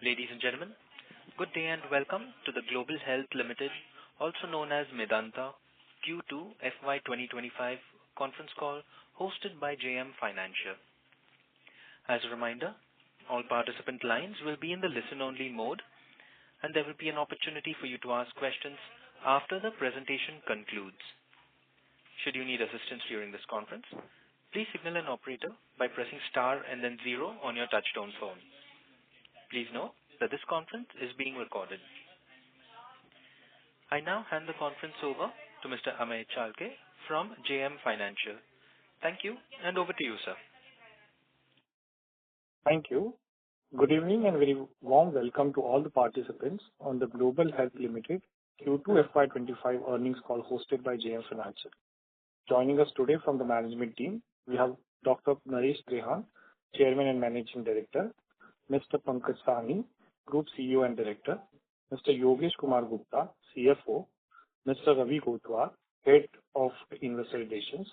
Ladies and gentlemen, good day and welcome to the Global Health Limited, also known as Medanta, Q2 FY'25 conference call hosted by JM Financial. As a reminder, all participant lines will be in the listen-only mode, and there will be an opportunity for you to ask questions after the presentation concludes. Should you need assistance during this conference, please signal an operator by pressing star and then 0 on your touchtone phone. Please note that this conference is being recorded. I now hand the conference over to Mr. Amey Chalke from JM Financial. Thank you, and over to you, sir. Thank you. Good evening and very warm welcome to all the participants on the Global Health Limited Q2 FY'25 earnings call hosted by JM Financial. Joining us today from the management team, we have Dr. Naresh Trehan, Chairman and Managing Director, Mr. Pankaj Sahni, Group CEO and Director, Mr. Yogesh Kumar Gupta, CFO, Mr. Ravi Kotwal, Head of Investor Relations.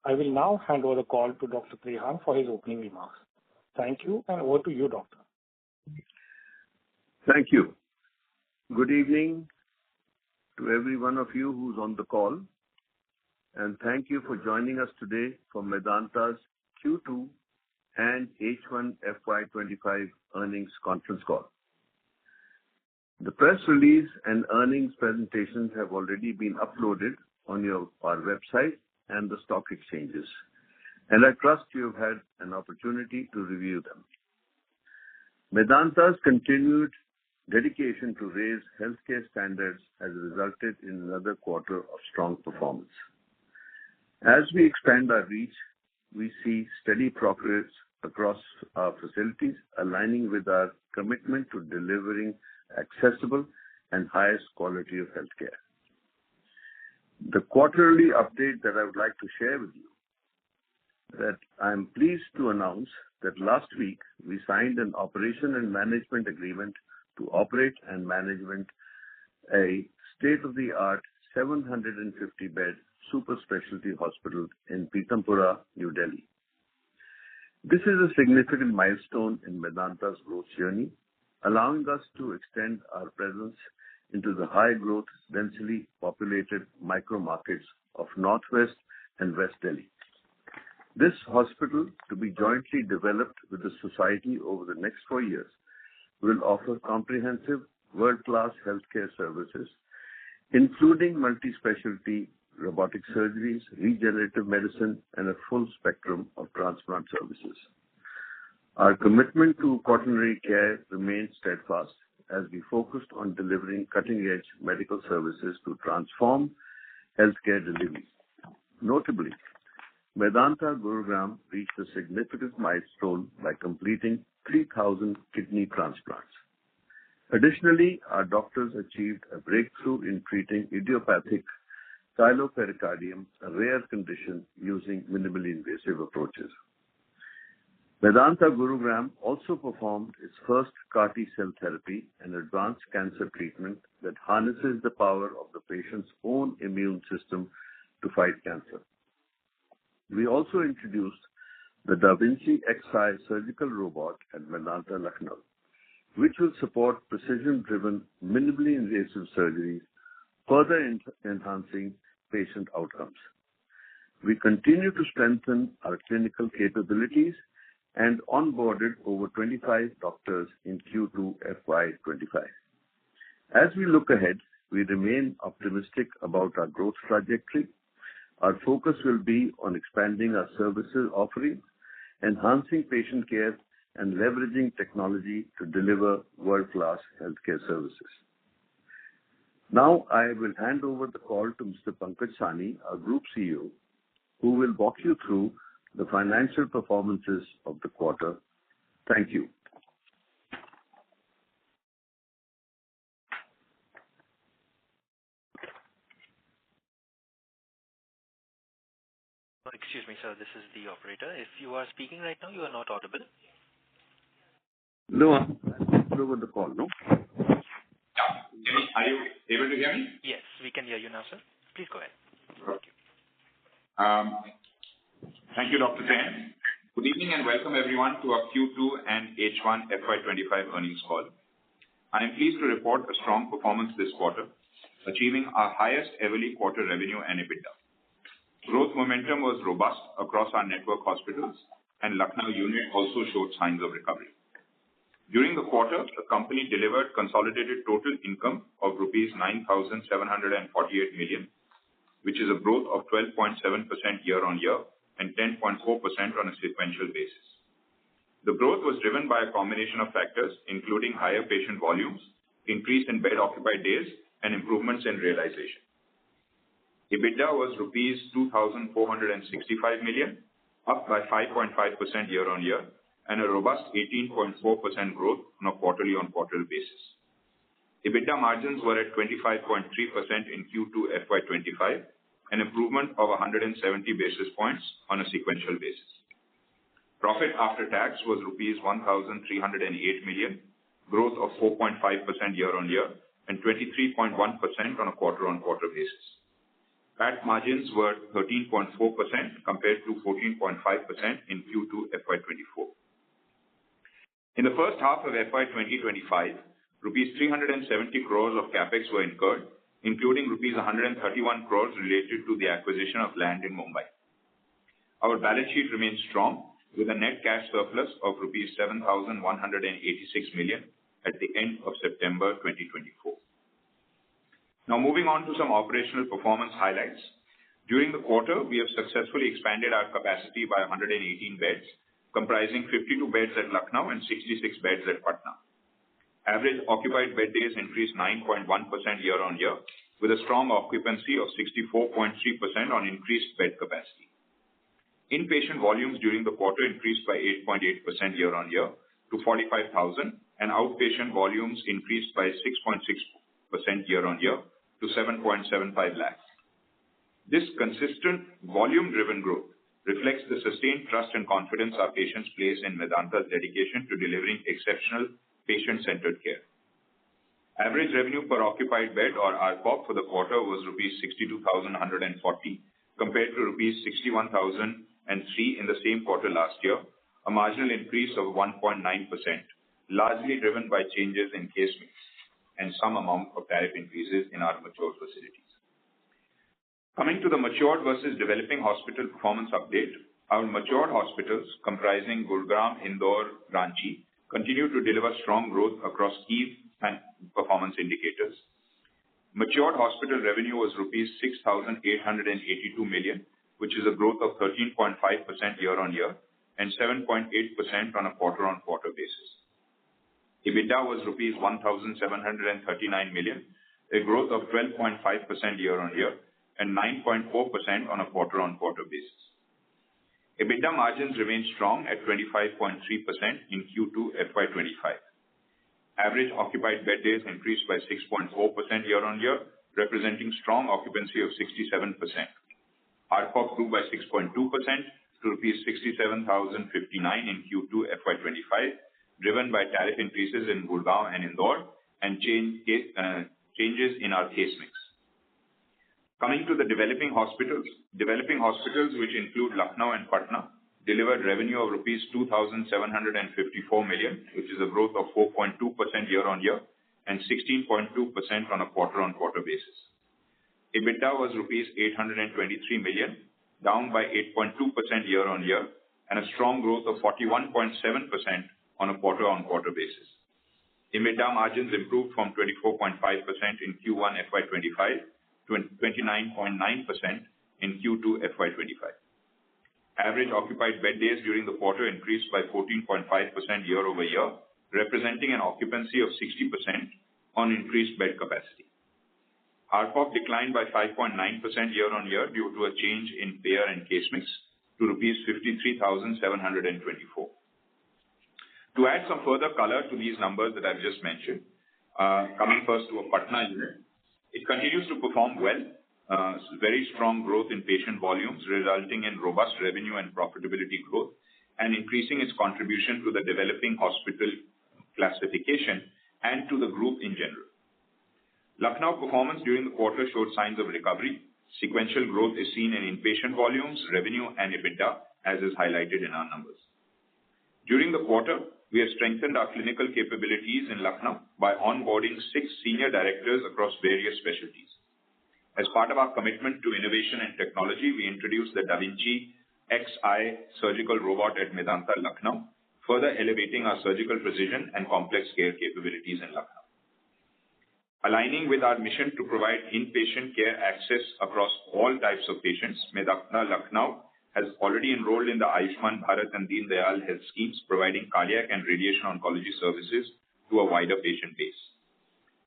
I will now hand over the call to Dr. Trehan for his opening remarks. Thank you, and over to you, Doctor. Thank you. Good evening to every one of you who's on the call, and thank you for joining us today for Medanta's Q2 and H1 FY'25 earnings conference call. The press release and earnings presentations have already been uploaded on our website and the stock exchanges, and I trust you have had an opportunity to review them. Medanta's continued dedication to raise healthcare standards has resulted in another quarter of strong performance. As we expand our reach, we see steady progress across our facilities, aligning with our commitment to delivering accessible and highest quality of healthcare. The quarterly update that I would like to share with you, that I am pleased to announce that last week we signed an operation and management agreement to operate and management a state-of-the-art 750-bed super specialty hospital in Pitampura, New Delhi. This is a significant milestone in Medanta's growth journey, allowing us to extend our presence into the high-growth, densely populated micro-markets of Northwest and West Delhi. This hospital, to be jointly developed with the society over the next 4 years, will offer comprehensive, world-class healthcare services, including multi-specialty robotic surgeries, regenerative medicine, and a full spectrum of transplant services. Our commitment to quaternary care remains steadfast as we focused on delivering cutting-edge medical services to transform healthcare delivery. Notably, Medanta Gurugram reached a significant milestone by completing 3,000 kidney transplants. Additionally, our doctors achieved a breakthrough in treating idiopathic chylopericardium, a rare condition, using minimally invasive approaches. Medanta Gurugram also performed its first CAR T-cell therapy, an advanced cancer treatment that harnesses the power of the patient's own immune system to fight cancer. We also introduced the Da Vinci Xi surgical robot at Medanta Lucknow, which will support precision-driven, minimally invasive surgeries, further enhancing patient outcomes. We continue to strengthen our clinical capabilities and onboarded over 25 doctors in Q2 FY'25. As we look ahead, we remain optimistic about our growth trajectory. Our focus will be on expanding our services offering, enhancing patient care, and leveraging technology to deliver world-class healthcare services. Now, I will hand over the call to Mr. Pankaj Sahni, our Group CEO, who will walk you through the financial performances of the quarter. Thank you. Excuse me, sir, this is the operator. If you are speaking right now, you are not audible. No, I'm over the call, no? Are you able to hear me? Yes, we can hear you now, sir. Please go ahead. Okay. Thank you, Dr. Trehan. Good evening and welcome everyone to our Q2 and H1 FY'25 earnings call. I am pleased to report a strong performance this quarter, achieving our highest everly quarter revenue and EBITDA. Growth momentum was robust across our network hospitals, and Lucknow unit also showed signs of recovery. During the quarter, the company delivered consolidated total income of rupees 9,748 million, which is a growth of 12.7% year-on-year and 10.4% on a sequential basis. The growth was driven by a combination of factors, including higher patient volumes, increase in bed occupied days, and improvements in realization. EBITDA was rupees 2,465 million, up by 5.5% year-on-year, and a robust 18.4% growth on a quarterly-on-quarter basis. EBITDA margins were at 25.3% in Q2 FY'25, an improvement of 170 basis points on a sequential basis. Profit after tax was rupees 1,308 million, growth of 4.5% year-on-year and 23.1% on a quarter-on-quarter basis. PAT margins were 13.4% compared to 14.5% in Q2 FY'24. In the first half of FY'25, rupees 370 crores of capex were incurred, including rupees 131 crores related to the acquisition of land in Mumbai. Our balance sheet remains strong with a net cash surplus of rupees 7,186 million at the end of September 2024. Now moving on to some operational performance highlights. During the quarter, we have successfully expanded our capacity by 118 beds, comprising 52 beds at Lucknow and 66 beds at Patna. Average occupied bed days increased 9.1% year-on-year, with a strong occupancy of 64.3% on increased bed capacity. Inpatient volumes during the quarter increased by 8.8% year-on-year to 45,000, and outpatient volumes increased by 6.6% year-on-year to 7.75 lakhs. This consistent volume-driven growth reflects the sustained trust and confidence our patients place in Medanta's dedication to delivering exceptional patient-centered care. Average revenue per occupied bed, or ARPOB, for the quarter was rupees 62,140 compared to rupees 61,003 in the same quarter last year, a marginal increase of 1.9%, largely driven by changes in case mix and some amount of tariff increases in our mature facilities. Coming to the matured versus developing hospital performance update, our matured hospitals comprising Gurugram, Indore, Ranchi continue to deliver strong growth across key performance indicators. Matured hospital revenue was rupees 6,882 million, which is a growth of 13.5% year-on-year and 7.8% on a quarter-on-quarter basis. EBITDA was rupees 1,739 million, a growth of 12.5% year-on-year and 9.4% on a quarter-on-quarter basis. EBITDA margins remained strong at 25.3% in Q2 FY'25. Average occupied bed days increased by 6.4% year-on-year, representing strong occupancy of 67%. ARPOB grew by 6.2% to rupees 67,059 in Q2 FY'25, driven by tariff increases in Gurugram and Indore and changes in our case mix. Coming to the developing hospitals, which include Lucknow and Patna, delivered revenue of rupees 2,754 million, which is a growth of 4.2% year-on-year and 16.2% on a quarter-on-quarter basis. EBITDA was rupees 823 million, down by 8.2% year-on-year, and a strong growth of 41.7% on a quarter-on-quarter basis. EBITDA margins improved from 24.5% in Q1 FY'25 to 29.9% in Q2 FY'25. Average occupied bed days during the quarter increased by 14.5% year-over-year, representing an occupancy of 60% on increased bed capacity. ARPOB declined by 5.9% year-on-year due to a change in payer and case mix to rupees 53,724. To add some further color to these numbers that I've just mentioned, coming first to a Patna unit, it continues to perform well. Very strong growth in patient volumes, resulting in robust revenue and profitability growth, and increasing its contribution to the developing hospital classification and to the group in general. Lucknow performance during the quarter showed signs of recovery. Sequential growth is seen in inpatient volumes, revenue, and EBITDA, as is highlighted in our numbers. During the quarter, we have strengthened our clinical capabilities in Lucknow by onboarding 6 senior directors across various specialties. As part of our commitment to innovation and technology, we introduced the Da Vinci XI surgical robot at Medanta, Lucknow, further elevating our surgical precision and complex care capabilities in Lucknow. Aligning with our mission to provide inpatient care access across all types of patients, Medanta, Lucknow has already enrolled in the Ayushman Bharat and Deen Dayal health schemes, providing cardiac and radiation oncology services to a wider patient base.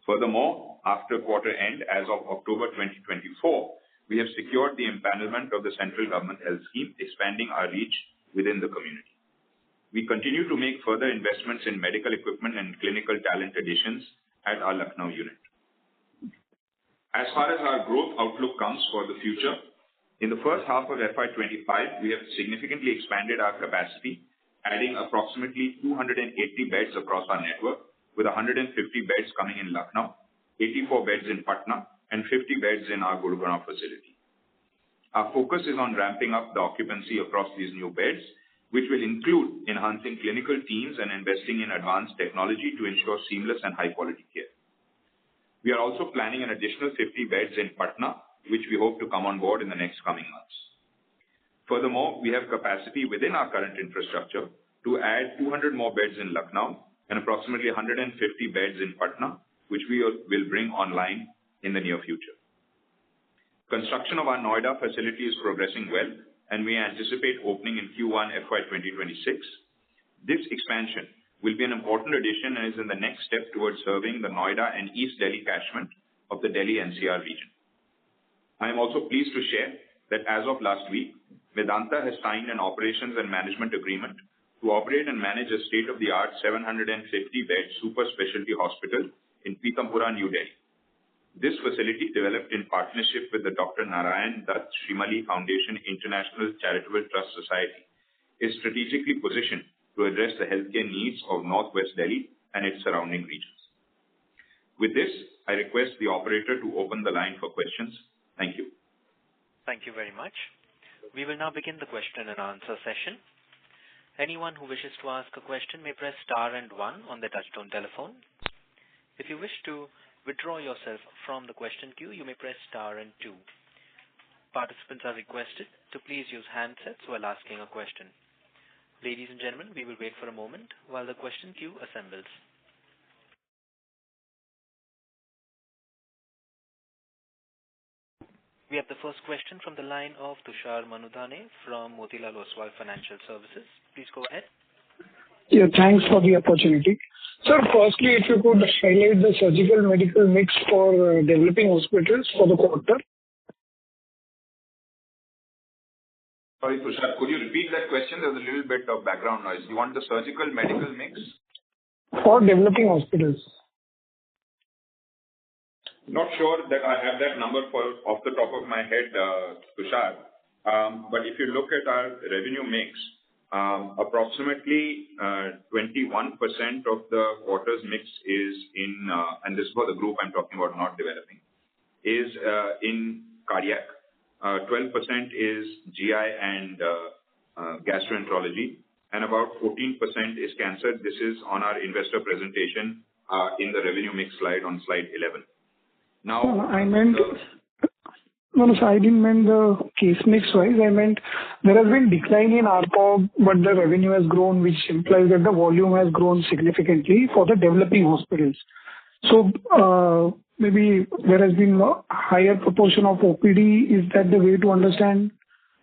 Furthermore, after quarter end, as of October 2024, we have secured the empanelment of the central government health scheme, expanding our reach within the community. We continue to make further investments in medical equipment and clinical talent additions at our Lucknow unit. As far as our growth outlook comes for the future, in the first half of FY'25, we have significantly expanded our capacity, adding approximately 280 beds across our network, with 150 beds coming in Lucknow, 84 beds in Patna, and 50 beds in our Gurgaon facility. Our focus is on ramping up the occupancy across these new beds, which will include enhancing clinical teams and investing in advanced technology to ensure seamless and high-quality care. We are also planning an additional 50 beds in Patna, which we hope to come on board in the next coming months. Furthermore, we have capacity within our current infrastructure to add 200 more beds in Lucknow and approximately 150 beds in Patna, which we will bring online in the near future. Construction of our Noida facility is progressing well, and we anticipate opening in Q1 FY'26. This expansion will be an important addition and is in the next step towards serving the Noida and East Delhi catchment of the Delhi NCR region. I am also pleased to share that as of last week, Medanta has signed an operations and management agreement to operate and manage a state-of-the-art 750-bed super specialty hospital in Pitampura, New Delhi. This facility, developed in partnership with the Dr. Narayan Dutt Shrimali Foundation International Charitable Trust Society, is strategically positioned to address the healthcare needs of Northwest Delhi and its surrounding regions. With this, I request the operator to open the line for questions. Thank you. Thank you very much. We will now begin the question and answer session. Anyone who wishes to ask a question may press star and 1 on the touchtone telephone. If you wish to withdraw yourself from the question queue, you may press star and 2. Participants are requested to please use handsets while asking a question. Ladies and gentlemen, we will wait for a moment while the question queue assembles. We have the first question from the line of Tushar Manudhane from Motilal Oswal Financial Services. Please go ahead. Yeah, thanks for the opportunity. Sir, firstly, if you could highlight the surgical medical mix for developing hospitals for the quarter. Sorry, Tushar, could you repeat that question? There's a little bit of background noise. You want the surgical medical mix? For developing hospitals. Not sure that I have that number off the top of my head, Tushar. But if you look at our revenue mix, approximately 21% of the quarter's mix is in, and this is for the group I'm talking about, not developing, is in cardiac. 12% is GI and gastroenterology, and about 14% is cancer. This is on our investor presentation in the revenue mix slide on slide 11. Now, I didn't mean the case mix wise. I meant there has been decline in ARPOB, but the revenue has grown, which implies that the volume has grown significantly for the developing hospitals. So maybe there has been a higher proportion of OPD. Is that the way to understand?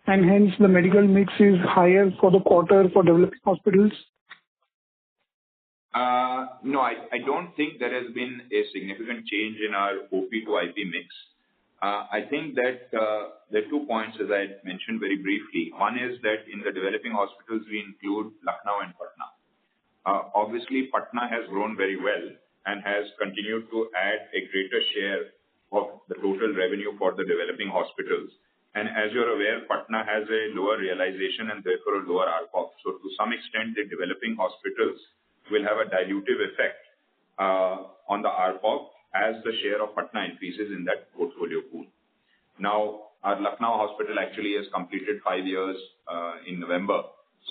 And hence the medical mix is higher for the quarter for developing hospitals? No, I don't think there has been a significant change in our OP to IP mix. I think that there are 2 points, as I mentioned very briefly. One is that in the developing hospitals, we include Lucknow and Patna. Obviously, Patna has grown very well and has continued to add a greater share of the total revenue for the developing hospitals. And as you're aware, Patna has a lower realization and therefore a lower ARPOB. So to some extent, the developing hospitals will have a dilutive effect on the ARPOB as the share of Patna increases in that portfolio pool. Now, our Lucknow hospital actually has completed 5 years in November.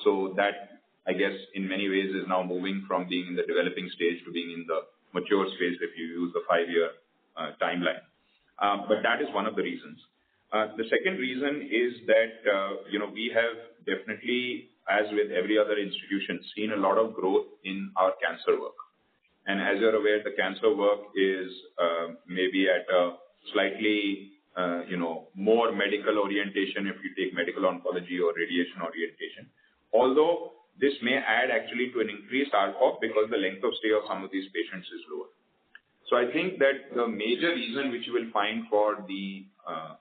So that, I guess, in many ways is now moving from being in the developing stage to being in the mature space if you use the 5-year timeline. But that is one of the reasons. The second reason is that, we have definitely, as with every other institution, seen a lot of growth in our cancer work. And as you're aware, the cancer work is maybe at a slightly, more medical orientation if you take medical oncology or radiation orientation. Although this may add actually to an increased ARPOB because the length of stay of some of these patients is lower. So I think that the major reason which you will find for the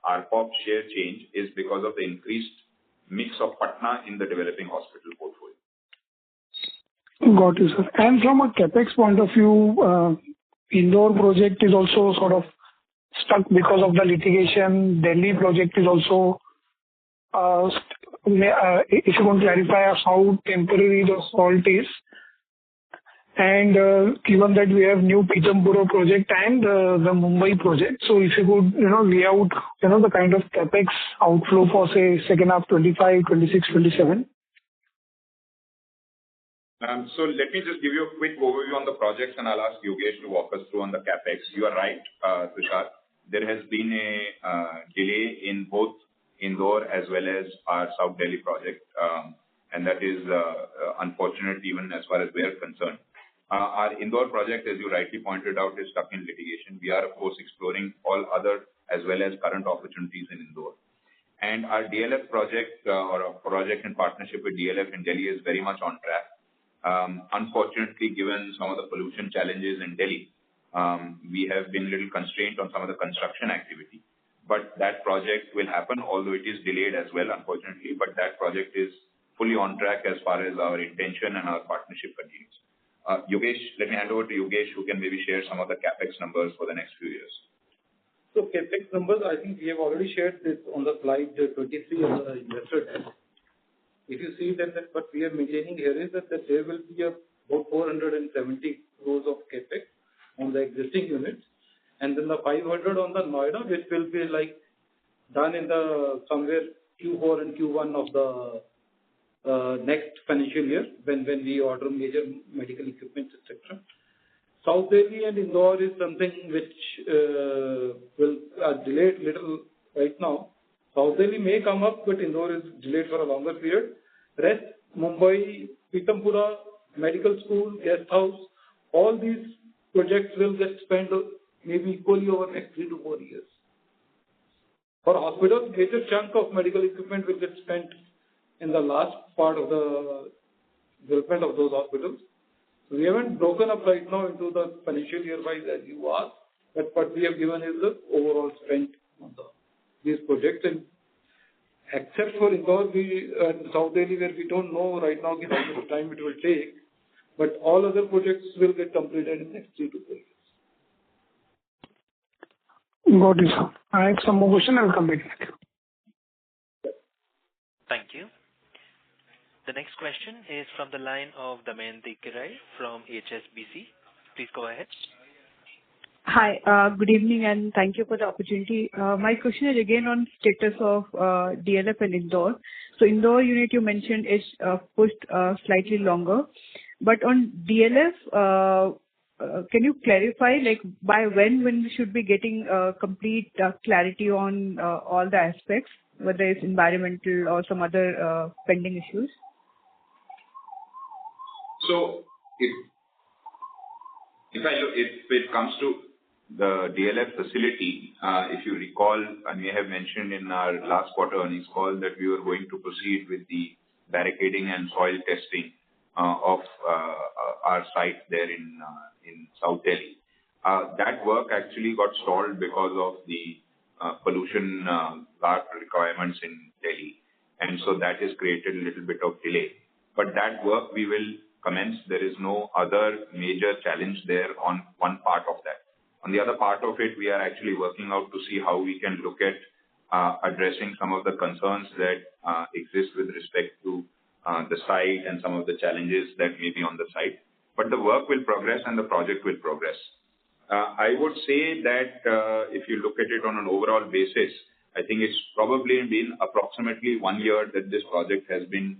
ARPOB share change is because of the increased mix of Patna in the developing hospital portfolio. Got you, sir. And from a capex point of view, Indore project is also sort of stuck because of the litigation. Delhi project is also, if you can clarify how temporary the halt is. And given that we have new Pithampura project and the Mumbai project, so if you could, lay out, the kind of capex outflow for, say, second half 25, 26, 27. So let me just give you a quick overview on the projects, and I'll ask Yogesh to walk us through on the capex. You are right, Tushar. There has been a delay in both Indore as well as our South Delhi project, and that is unfortunate even as far as we are concerned. Our Indore project, as you rightly pointed out, is stuck in litigation. We are, of course, exploring all other as well as current opportunities in Indore. And our DLF project, or a project in partnership with DLF in Delhi, is very much on track. Unfortunately, given some of the pollution challenges in Delhi, we have been a little constrained on some of the construction activity. But that project will happen, although it is delayed as well, unfortunately. But that project is fully on track as far as our intention and our partnership continues. Yogesh, let me hand over to Yogesh, who can maybe share some of the capex numbers for the next few years. So capex numbers, I think we have already shared this on the slide 23 of the investor deck. If you see that what we are maintaining here is that there will be about 470 crores of capex on the existing units, and then the 500 on the Noida, which will be done in the somewhere Q4 and Q1 of the next financial year when we order major medical equipment, etc. South Delhi and Indore is something which will delayed little right now. South Delhi may come up, but Indore is delayed for a longer period. Rest, Mumbai, Pithampura, medical school, guest house, all these projects will get spent maybe equally over next 3 to 4 years. For hospitals, major chunk of medical equipment will get spent in the last part of the development of those hospitals. So we haven't broken up right now into the financial year wise as you asked, but what we have given is the overall spend on these projects. And except for Indore and South Delhi, where we don't know right now how much time it will take, but all other projects will get completed in the next 3 to 4 years. Got it, sir. I have some more questions. I will come back. Thank you. The next question is from the line of Damayanti Kerai from HSBC. Please go ahead. Hi, good evening, and thank you for the opportunity. My question is again on status of DLF and Indore. So Indore unit you mentioned is pushed slightly longer, but on DLF, can you clarify by when we should be getting complete clarity on all the aspects, whether it's environmental or some other pending issues? So if it comes to the DLF facility, if you recall, I may have mentioned in our last quarter earnings call that we were going to proceed with the barricading and soil testing of our site there in South Delhi. That work actually got stalled because of the pollution requirements in Delhi, and so that has created a little bit of delay. But that work we will commence. There is no other major challenge there on one part of that. On the other part of it, we are actually working out to see how we can look at addressing some of the concerns that exist with respect to the site and some of the challenges that may be on the site. But the work will progress and the project will progress. I would say that if you look at it on an overall basis, I think it's probably been approximately 1 year that this project has been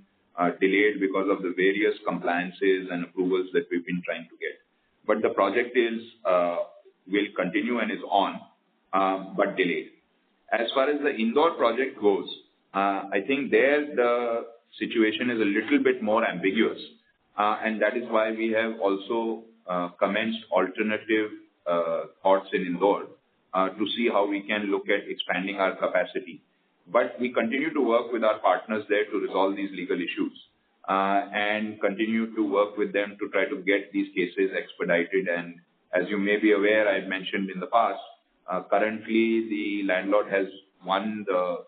delayed because of the various compliances and approvals that we've been trying to get. But the project will continue and is on, but delayed. As far as the Indore project goes, I think there the situation is a little bit more ambiguous, and that is why we have also commenced alternative thoughts in Indore to see how we can look at expanding our capacity. But we continue to work with our partners there to resolve these legal issues and continue to work with them to try to get these cases expedited. And as you may be aware, I mentioned in the past, currently the landlord has won the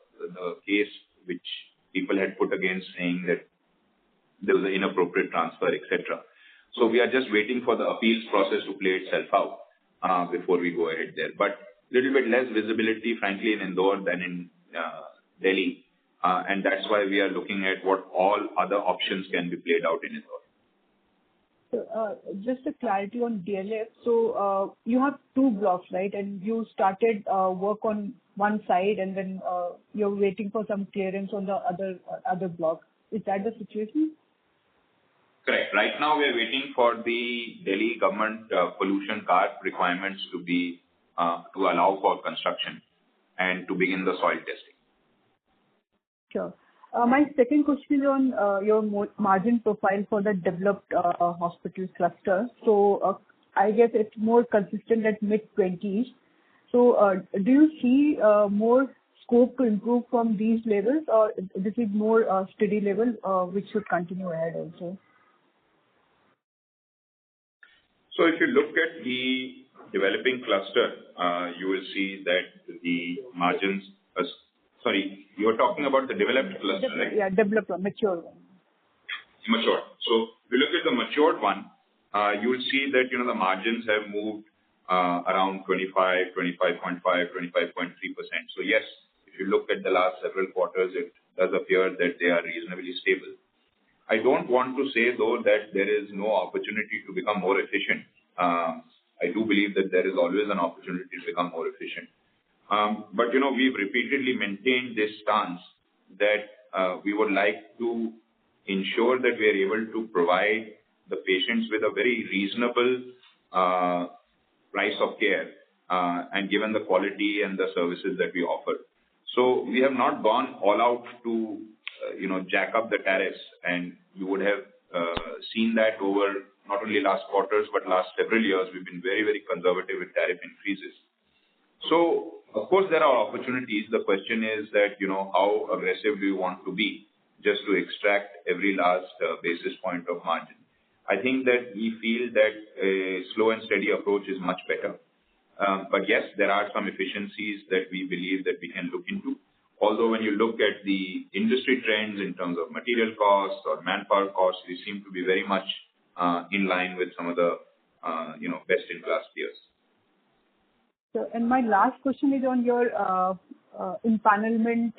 case which people had put against, saying that there was an inappropriate transfer, etc. So we are just waiting for the appeals process to play itself out before we go ahead there. But little bit less visibility, frankly, in Indore than in Delhi. And that's why we are looking at what all other options can be played out in Indore. So, just a clarity on DLF. So, you have 2 blocks, right? And you started work on one side, and then you're waiting for some clearance on the other block. Is that the situation? Correct. Right now, we are waiting for the Delhi government pollution card requirements to be to allow for construction and to begin the soil testing. Sure. My second question is on your margin profile for the developed hospital cluster. So, I guess it's more consistent at mid-20s. So, do you see more scope to improve from these levels, or this is more steady level which should continue ahead also? So if you look at the developing cluster, you will see that the margins. Sorry, you were talking about the developed cluster, right? Yeah, developed one, mature one. Mature. So if you look at the matured one, you will see that, the margins have moved around 25, 25.5, 25.3%. So yes, if you look at the last several quarters, it does appear that they are reasonably stable. I don't want to say, though, that there is no opportunity to become more efficient. I do believe that there is always an opportunity to become more efficient. But, we've repeatedly maintained this stance that we would like to ensure that we are able to provide the patients with a very reasonable price of care and given the quality and the services that we offer. So we have not gone all out to, jack up the tariffs, and you would have seen that over not only last quarters but last several years. We've been very, very conservative with tariff increases. So, of course, there are opportunities. The question is that, how aggressive do you want to be just to extract every last basis point of margin? I think that we feel that a slow and steady approach is much better. But yes, there are some efficiencies that we believe that we can look into. Although when you look at the industry trends in terms of material costs or manpower costs, we seem to be very much in line with some of the, best-in-class peers. So, and my last question is on your empanelment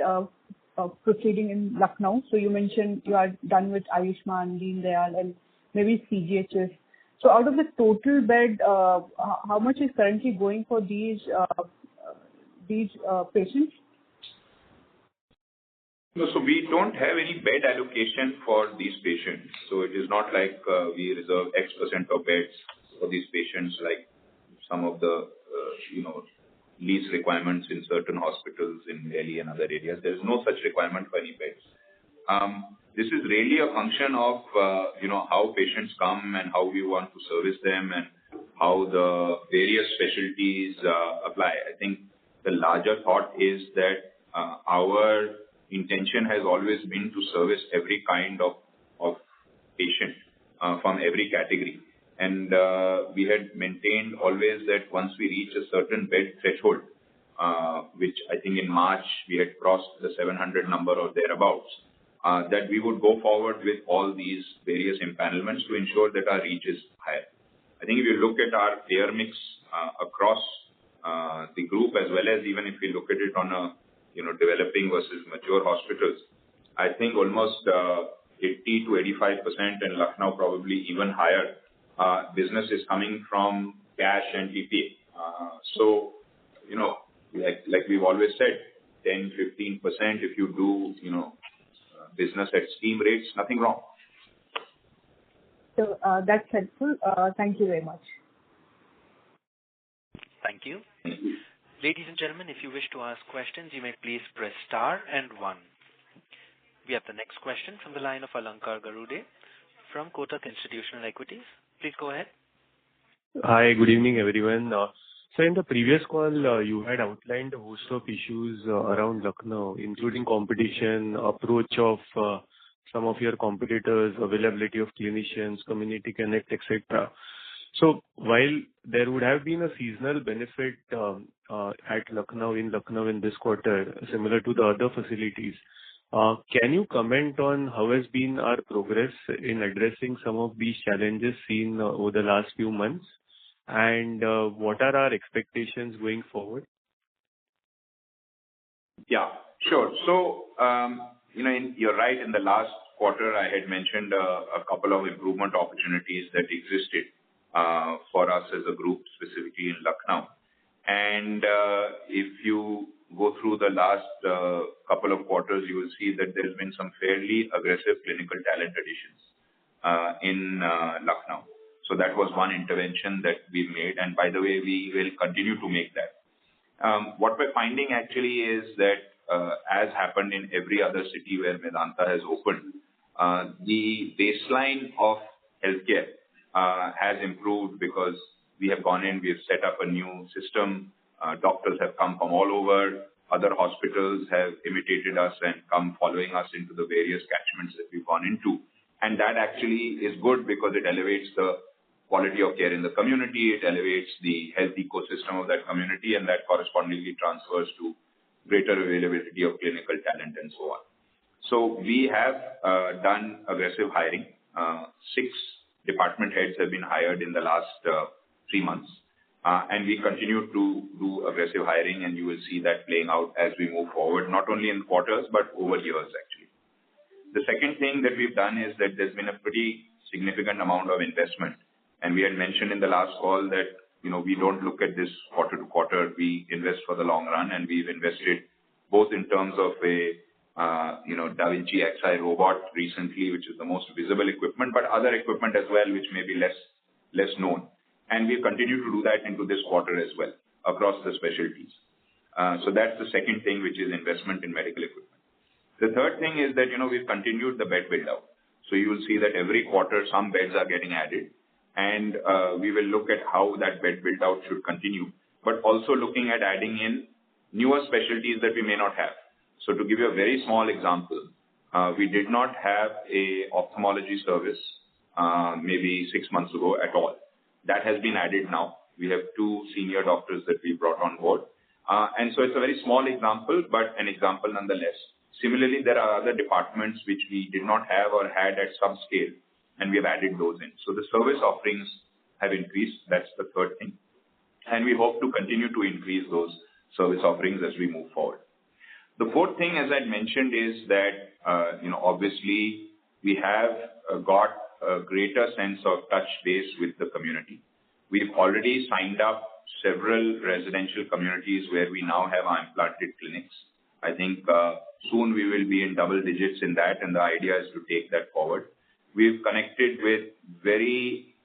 proceeding in Lucknow. So you mentioned you are done with Ayushman, Deen Dayal, and maybe CGHS. So out of the total bed, how much is currently going for these patients? No, so we don't have any bed allocation for these patients. So it is not like we reserve X% of beds for these patients, like some of the, lease requirements in certain hospitals in Delhi and other areas. There is no such requirement for any beds. This is really a function of, how patients come and how we want to service them and how the various specialties apply. I think the larger thought is that our intention has always been to service every kind of patient from every category. And we had maintained always that once we reach a certain bed threshold, which I think in March we had crossed the 700 number or thereabouts, that we would go forward with all these various empanelments to ensure that our reach is higher. I think if you look at our payer mix across the group, as well as even if we look at it on a developing versus mature hospitals, I think almost 80 to 85% in Lucknow, probably even higher, business is coming from cash and TPA. So, like we've always said, 10, 15% if you do, business at scheme rates, nothing wrong. So that's helpful. Thank you very much. Thank you. Ladies and gentlemen, if you wish to ask questions, you may please press star and 1. We have the next question from the line of Alankar Garude from Kotak Institutional Equities. Please go ahead. Hi, good evening, everyone. So in the previous call, you had outlined a host of issues around Lucknow, including competition, approach of some of your competitors, availability of clinicians, community connect, etc. So while there would have been a seasonal benefit at Lucknow in this quarter, similar to the other facilities, can you comment on how has been our progress in addressing some of these challenges seen over the last few months? And what are our expectations going forward? Yeah, sure. So, you're right. In the last quarter, I had mentioned a couple of improvement opportunities that existed for us as a group, specifically in Lucknow. And if you go through the last couple of quarters, you will see that there's been some fairly aggressive clinical talent additions in Lucknow. So that was one intervention that we made. And by the way, we will continue to make that. What we're finding actually is that, as happened in every other city where Medanta has opened, the baseline of healthcare has improved because we have gone in, we have set up a new system. Doctors have come from all over. Other hospitals have imitated us and come following us into the various catchments that we've gone into. And that actually is good because it elevates the quality of care in the community. It elevates the health ecosystem of that community, and that correspondingly transfers to greater availability of clinical talent and so on. So we have done aggressive hiring. 6 department heads have been hired in the last 3 months. And we continue to do aggressive hiring, and you will see that playing out as we move forward, not only in quarters, but over years, actually. The second thing that we've done is that there's been a pretty significant amount of investment. And we had mentioned in the last call that, we don't look at this quarter to quarter. We invest for the long run, and we've invested both in terms of a, Da Vinci Xi robot recently, which is the most visible equipment, but other equipment as well, which may be less known. And we continue to do that into this quarter as well across the specialties. So that's the second thing, which is investment in medical equipment. The third thing is that, we've continued the bed build out. So you will see that every quarter some beds are getting added, and we will look at how that bed build out should continue, but also looking at adding in newer specialties that we may not have. So to give you a very small example, we did not have a ophthalmology service maybe 6 months ago at all. That has been added now. We have 2 senior doctors that we brought on board. And so it's a very small example, but an example nonetheless. Similarly, there are other departments which we did not have or had at some scale, and we have added those in. So the service offerings have increased. That's the third thing. And we hope to continue to increase those service offerings as we move forward. The fourth thing, as I mentioned, is that, obviously we have got a greater sense of touch base with the community. We've already signed up several residential communities where we now have our implanted clinics. I think soon we will be in double digits in that, and the idea is to take that forward. We've connected with very,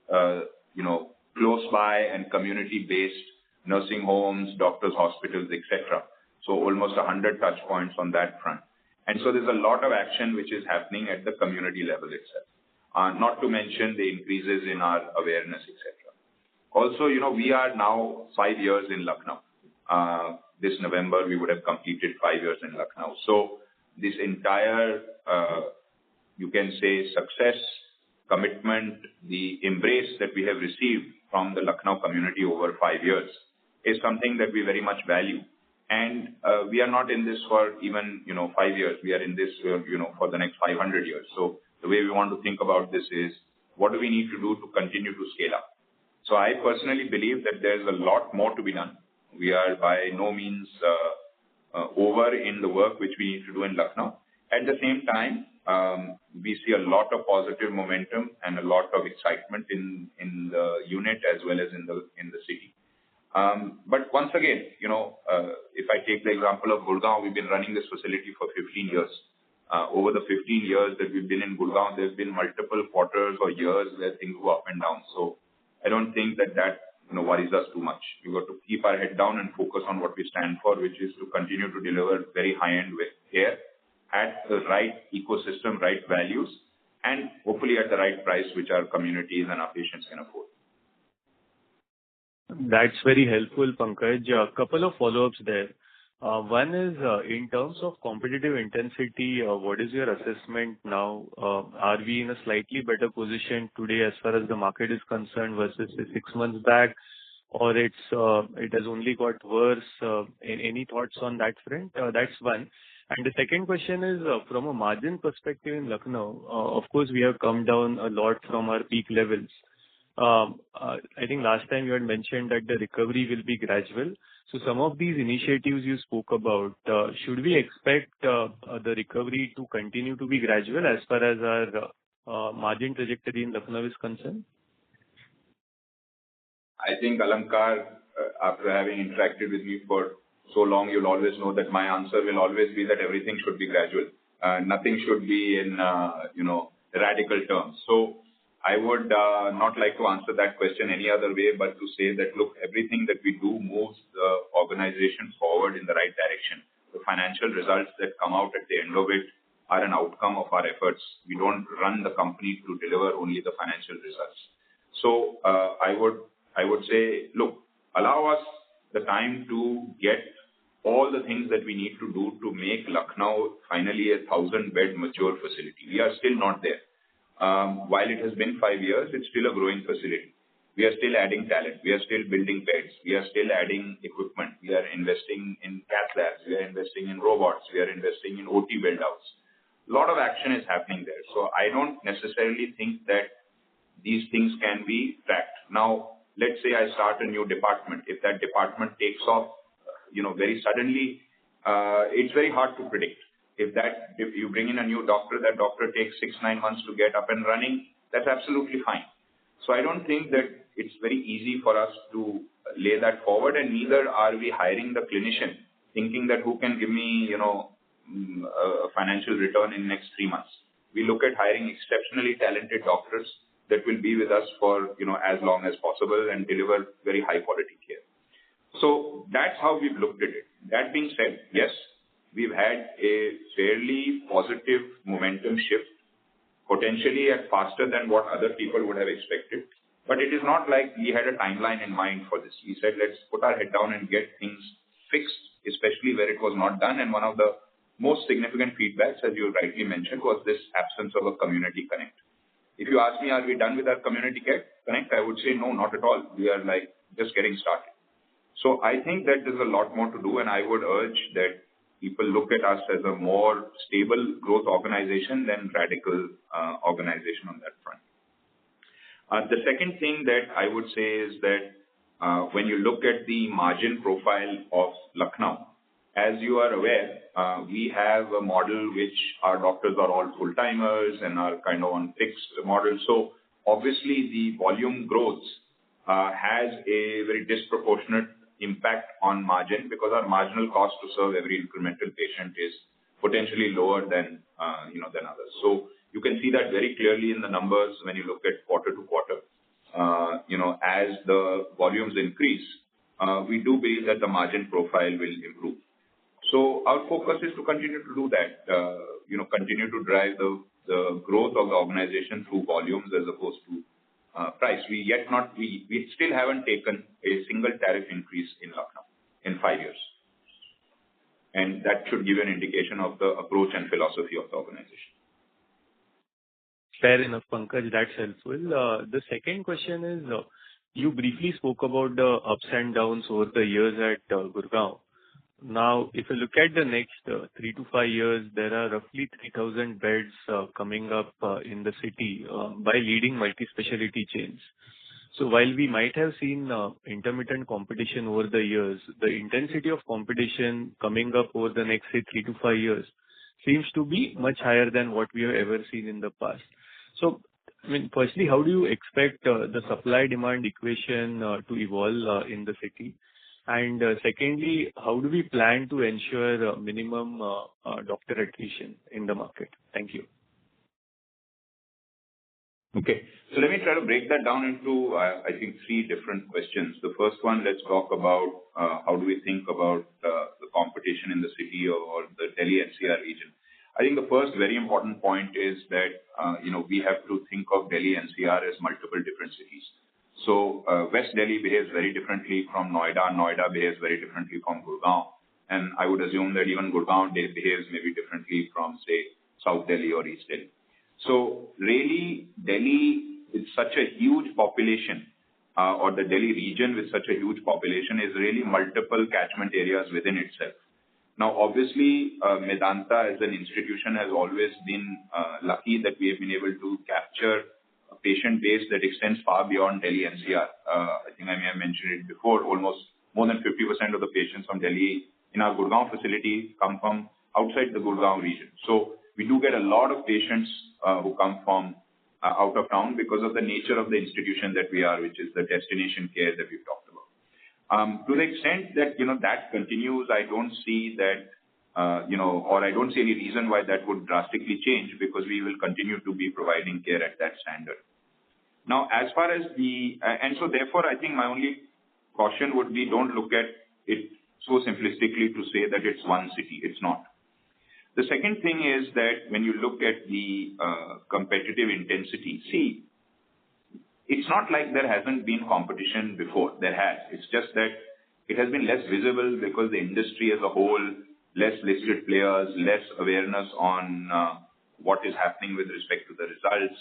close by and community-based nursing homes, doctors' hospitals, etc. So almost 100 touch points on that front. And so there's a lot of action which is happening at the community level itself. Not to mention the increases in our awareness, etc. Also, we are now 5 years in Lucknow. This November, we would have completed 5 years in Lucknow. So this entire, you can say, success, commitment, the embrace that we have received from the Lucknow community over 5 years is something that we very much value. And we are not in this for even, 5 years. We are in this, for the next 500 years. So the way we want to think about this is, what do we need to do to continue to scale up? So I personally believe that there's a lot more to be done. We are by no means over in the work which we need to do in Lucknow. At the same time, we see a lot of positive momentum and a lot of excitement in the unit as well as in the city. But once again, if I take the example of Gurgaon, we've been running this facility for 15 years. Over the 15 years that we've been in Gurgaon, there's been multiple quarters or years where things go up and down. So I don't think that worries us too much. We've got to keep our head down and focus on what we stand for, which is to continue to deliver very high-end care at the right ecosystem, right values, and hopefully at the right price, which our communities and our patients can afford. That's very helpful, Pankaj. A couple of follow-ups there. One is, in terms of competitive intensity, what is your assessment now? Are we in a slightly better position today as far as the market is concerned versus 6 months back, or it has only got worse? Any thoughts on that front? That's one. And the second question is, from a margin perspective in Lucknow, of course, we have come down a lot from our peak levels. I think last time you had mentioned that the recovery will be gradual. So some of these initiatives you spoke about, should we expect the recovery to continue to be gradual as far as our margin trajectory in Lucknow is concerned? I think, Alankar, after having interacted with me for so long, you'll always know that my answer will always be that everything should be gradual. Nothing should be in, radical terms. So I would not like to answer that question any other way but to say that, look, everything that we do moves the organization forward in the right direction. The financial results that come out at the end of it are an outcome of our efforts. We don't run the company to deliver only the financial results. So I would say, look, allow us the time to get all the things that we need to do to make Lucknow finally a 1,000-bed mature facility. We are still not there. While it has been 5 years, it's still a growing facility. We are still adding talent. We are still building beds. We are still adding equipment. We are investing in cath labs. We are investing in robots. We are investing in OT build-outs. A lot of action is happening there. So I don't necessarily think that these things can be tracked. Now, let's say I start a new department. If that department takes off, very suddenly, it's very hard to predict. If you bring in a new doctor, that doctor takes 6-9 months to get up and running, that's absolutely fine. So I don't think that it's very easy for us to lay that forward, and neither are we hiring the clinician thinking that who can give me, a financial return in next 3 months. We look at hiring exceptionally talented doctors that will be with us for, as long as possible and deliver very high quality care. So that's how we've looked at it. That being said, yes, we've had a fairly positive momentum shift, potentially at faster than what other people would have expected. But it is not like we had a timeline in mind for this. We said, let's put our head down and get things fixed, especially where it was not done. And one of the most significant feedbacks, as you rightly mentioned, was this absence of a community connect. If you ask me, are we done with our community connect? I would say no, not at all. We are just getting started. So I think that there's a lot more to do, and I would urge that people look at us as a more stable growth organization than radical organization on that front. The second thing that I would say is that when you look at the margin profile of Lucknow, as you are aware, we have a model which our doctors are all full-timers and are kind of on fixed model. So obviously the volume growth has a very disproportionate impact on margin because our marginal cost to serve every incremental patient is potentially lower than others. So you can see that very clearly in the numbers when you look at quarter to quarter. As the volumes increase, we do believe that the margin profile will improve. So our focus is to continue to do that, continue to drive the growth of the organization through volumes as opposed to price. We still haven't taken a single tariff increase in Lucknow in 5 years. And that should give an indication of the approach and philosophy of the organization. Fair enough, Pankaj. That's helpful. The second question is, you briefly spoke about the ups and downs over the years at Gurgaon. Now, if you look at the next 3 to 5 years, there are roughly 3,000 beds coming up in the city by leading multi-specialty chains. So while we might have seen intermittent competition over the years, the intensity of competition coming up over the next, say, 3 to 5 years seems to be much higher than what we have ever seen in the past. So, firstly, how do you expect the supply-demand equation to evolve in the city? And secondly, how do we plan to ensure minimum doctor attrition in the market? Thank you. Okay. So let me try to break that down into, I think, three different questions. The first one, let's talk about how do we think about the competition in the city or the Delhi NCR region. I think the first very important point is that, we have to think of Delhi NCR as multiple different cities. So West Delhi behaves very differently from Noida. Noida behaves very differently from Gurgaon. And I would assume that even Gurgaon behaves maybe differently from, say, South Delhi or East Delhi. So really, Delhi with such a huge population, or the Delhi region with such a huge population is really multiple catchment areas within itself. Now, obviously, Medanta as an institution has always been lucky that we have been able to capture a patient base that extends far beyond Delhi NCR. I think I may have mentioned it before, almost more than 50% of the patients from Delhi in our Gurgaon facility come from outside the Gurgaon region. So we do get a lot of patients who come from out of town because of the nature of the institution that we are, which is the destination care that we've talked about. To the extent that, that continues, I don't see that, or I don't see any reason why that would drastically change because we will continue to be providing care at that standard. Now, as far as and so therefore, I think my only caution would be don't look at it so simplistically to say that it's one city. It's not. The second thing is that when you look at the competitive intensity, see, it's not like there hasn't been competition before. There has. It's just that it has been less visible because the industry as a whole, less listed players, less awareness on what is happening with respect to the results.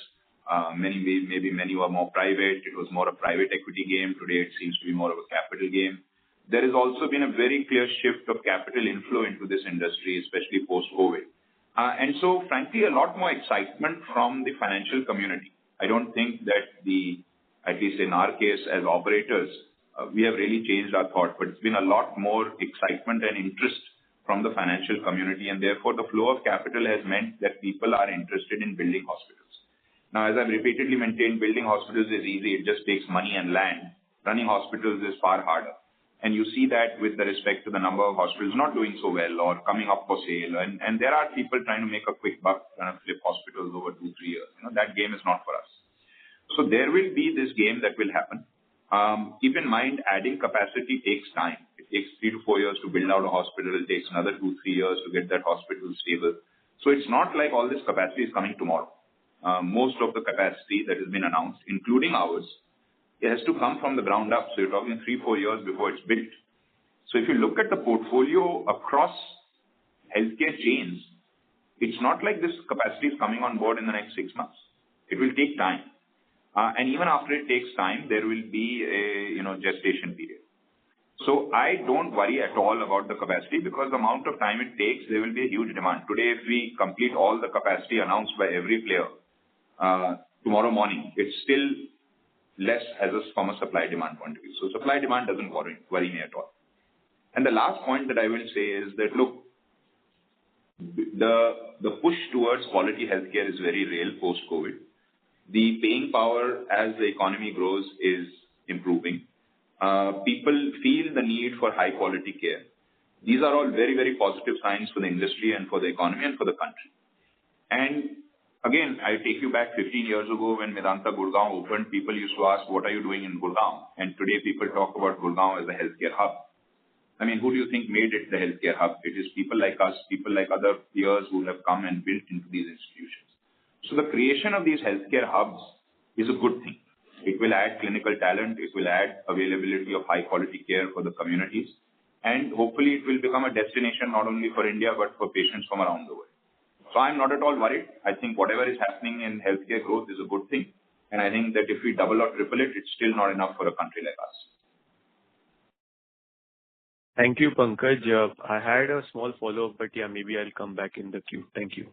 Maybe many were more private. It was more a private equity game. Today it seems to be more of a capital game. There has also been a very clear shift of capital inflow into this industry, especially post-COVID. And so, frankly, a lot more excitement from the financial community. I don't think that at least in our case as operators, we have really changed our thought, but it's been a lot more excitement and interest from the financial community, and therefore the flow of capital has meant that people are interested in building hospitals. Now, as I've repeatedly maintained, building hospitals is easy. It just takes money and land. Running hospitals is far harder. And you see that with the respect to the number of hospitals not doing so well or coming up for sale. And there are people trying to make a quick buck, kind of flip hospitals over 2-3 years. That game is not for us. So there will be this game that will happen. Keep in mind, adding capacity takes time. It takes 3 to 4 years to build out a hospital. It takes another 2-3 years to get that hospital stable. So it's not like all this capacity is coming tomorrow. Most of the capacity that has been announced, including ours, it has to come from the ground up. So you're talking 3-4 years before it's built. So if you look at the portfolio across healthcare chains, it's not like this capacity is coming on board in the next 6 months. It will take time. And even after it takes time, there will be a gestation period. So I don't worry at all about the capacity because the amount of time it takes, there will be a huge demand. Today, if we complete all the capacity announced by every player tomorrow morning, it's still less from a supply-demand point of view. So supply-demand doesn't worry me at all. And the last point that I will say is that, look, the push towards quality healthcare is very real post-COVID. The paying power as the economy grows is improving. People feel the need for high-quality care. These are all very, very positive signs for the industry and for the economy and for the country. And again, I take you back 15 years ago when Medanta Gurgaon opened, people used to ask, what are you doing in Gurgaon? And today people talk about Gurgaon as a healthcare hub. I mean, who do you think made it the healthcare hub? It is people like us, people like other peers who have come and built into these institutions. So the creation of these healthcare hubs is a good thing. It will add clinical talent. It will add availability of high quality care for the communities. And hopefully it will become a destination not only for India, but for patients from around the world. So I'm not at all worried. I think whatever is happening in healthcare growth is a good thing. And I think that if we double or triple it, it's still not enough for a country like us. Thank you, Pankaj. I had a small follow-up, but yeah, maybe I'll come back in the queue. Thank you.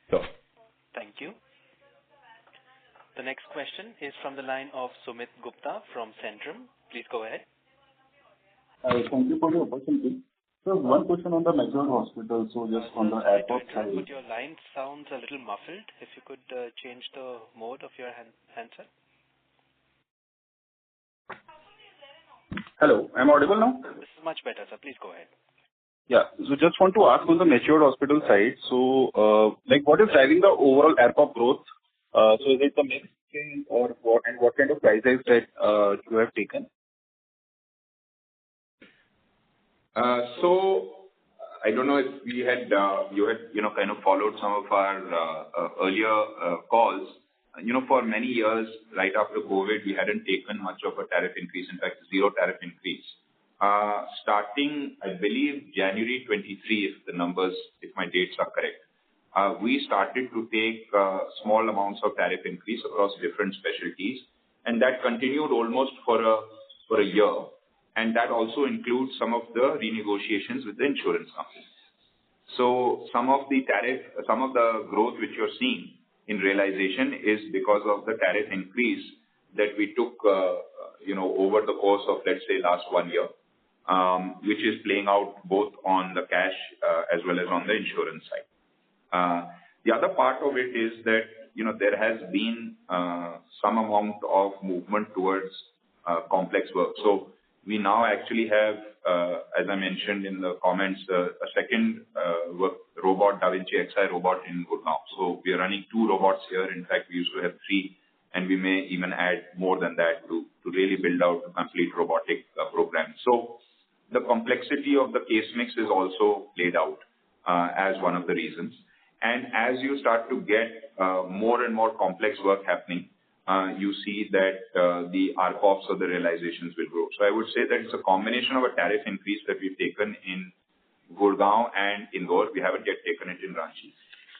Sure. Thank you. The next question is from the line of Sumit Gupta from Centrum. Please go ahead. Thank you for the opportunity. So one question on the matured hospital. So just on the airport side. But your line sounds a little muffled. If you could change the mode of your handset. Hello, am I audible now? This is much better, sir. Please go ahead. Yeah. So just want to ask on the matured hospital side, so, like, what is driving the overall ARPOB growth? So is it the mix change or what, and what kind of price hikes that you have taken? So I don't know if you had kind of followed some of our earlier calls. For many years, right after COVID, we hadn't taken much of a tariff increase. In fact, zero tariff increase. Starting, I believe, January 23, if my dates are correct, we started to take small amounts of tariff increase across different specialties, and that continued almost for a year. And that also includes some of the renegotiations with the insurance companies. So some of the growth which you're seeing in realization is because of the tariff increase that we took, over the course of, let's say, last 1 year, which is playing out both on the cash as well as on the insurance side. The other part of it is that, there has been some amount of movement towards complex work. So we now actually have, as I mentioned in the comments, a second robot, Da Vinci Xi robot in Gurgaon. So we are running 2 robots here. In fact, we used to have 3, and we may even add more than that to really build out a complete robotic program. So the complexity of the case mix is also played out as one of the reasons. And as you start to get more and more complex work happening, you see that the ARPOBs or the realizations will grow. So I would say that it's a combination of a tariff increase that we've taken in Gurgaon and Indore. We haven't yet taken it in Ranchi.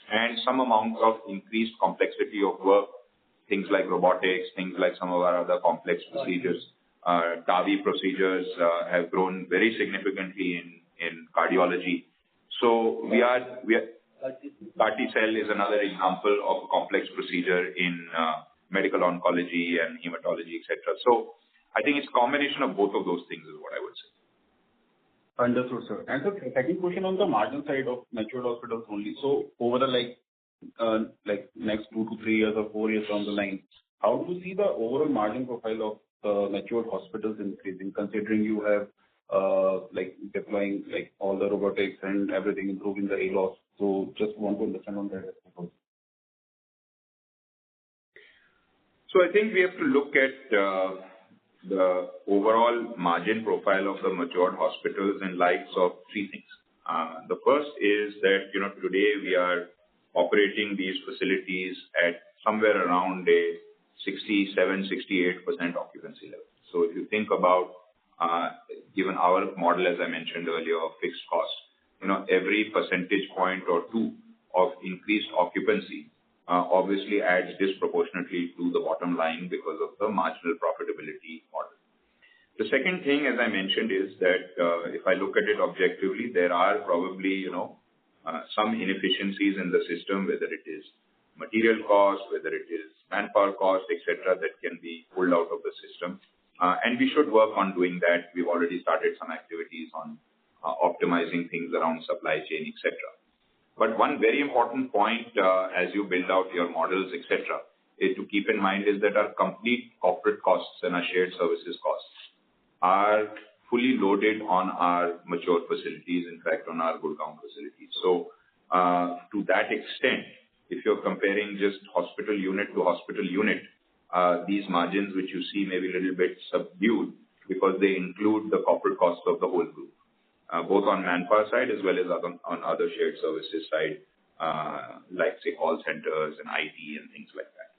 And some amount of increased complexity of work, things like robotics, things like some of our other complex procedures. TAVI procedures have grown very significantly in cardiology. So we are CAR-T-cell is another example of a complex procedure in medical oncology and hematology, etc. So I think it's a combination of both of those things is what I would say. Understood, sir. And the second question on the margin side of matured hospitals only. So over the next 2 to 3 years or 4 years down the line, how do you see the overall margin profile of matured hospitals increasing, considering you have deploying all the robotics and everything, improving the ALOS? So just want to understand on that as well. So I think we have to look at the overall margin profile of the matured hospitals in light of 3 things. The first is that, today we are operating these facilities at somewhere around a 67-68% occupancy level. So if you think about, given our model, as I mentioned earlier, of fixed cost, every percentage point or 2 of increased occupancy obviously adds disproportionately to the bottom line because of the marginal profitability model. The second thing, as I mentioned, is that if I look at it objectively, there are probably, some inefficiencies in the system, whether it is material cost, whether it is manpower cost, etc., that can be pulled out of the system. And we should work on doing that. We've already started some activities on optimizing things around supply chain, etc. But one very important point as you build out your models, etc., is to keep in mind is that our complete corporate costs and our shared services costs are fully loaded on our mature facilities, in fact, on our Gurgaon facilities. So to that extent, if you're comparing just hospital unit to hospital unit, these margins which you see may be a little bit subdued because they include the corporate costs of the whole group, both on manpower side as well as on other shared services side, like say call centers and IT and things like that.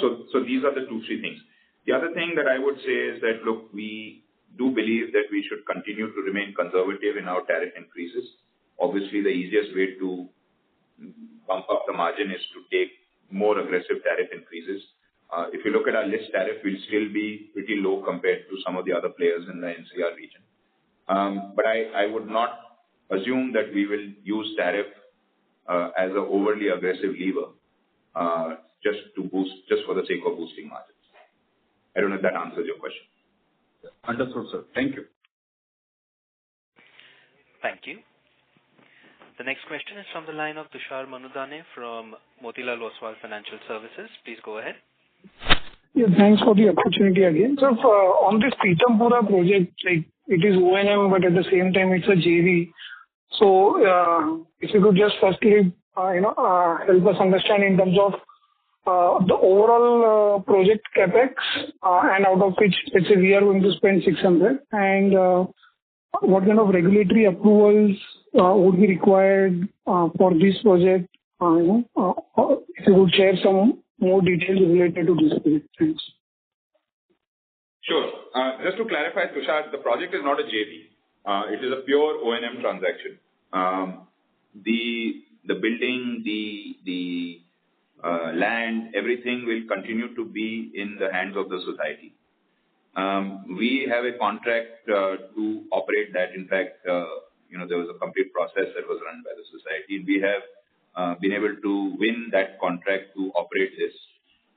So these are the 2-3 things. The other thing that I would say is that, look, we do believe that we should continue to remain conservative in our tariff increases. Obviously, the easiest way to bump up the margin is to take more aggressive tariff increases. If you look at our list tariff, we'll still be pretty low compared to some of the other players in the NCR region. But I would not assume that we will use tariff as an overly aggressive lever just for the sake of boosting margins. I don't know if that answers your question. Understood, sir. Thank you. Thank you. The next question is from the line of Tushar Manudhane from Motilal Oswal Financial Services. Please go ahead. Yeah, thanks for the opportunity again. So, on this Pitampura project, like, it is O&M, but at the same time it's a JV. So, if you could just firstly, help us understand in terms of the overall project CapEx, and out of which, let's say, we are going to spend 600, and what kind of regulatory approvals would be required for this project? If you would share some more details related to this project. Thanks. Sure. Just to clarify, Tushar, the project is not a JV. It is a pure O&M transaction. The building, the land, everything will continue to be in the hands of the society. We have a contract to operate that. In fact, there was a complete process that was run by the society. We have been able to win that contract to operate this.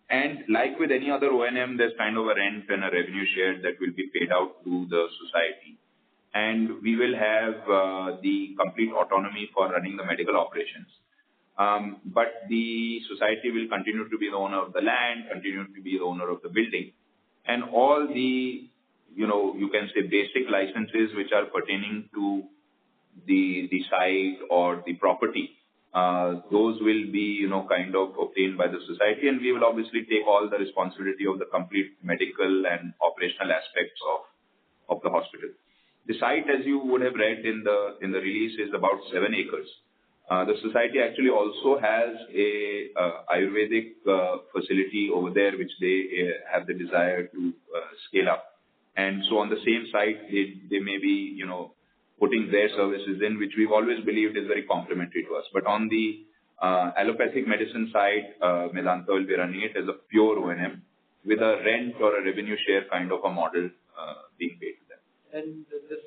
And like with any other O&M, there's kind of a rent and a revenue share that will be paid out to the society. And we will have the complete autonomy for running the medical operations. But the society will continue to be the owner of the land, continue to be the owner of the building. And all the, you can say basic licenses which are pertaining to the site or the property, those will be, kind of obtained by the society, and we will obviously take all the responsibility of the complete medical and operational aspects of the hospital. The site, as you would have read in the release, is about 7 acres. The society actually also has a Ayurvedic facility over there, which they have the desire to scale up. And so on the same site, they may be, putting their services in, which we've always believed is very complementary to us. But on the allopathic medicine side, Medanta will be running it as a pure O&M with a rent or a revenue share kind of a model being paid to them. And this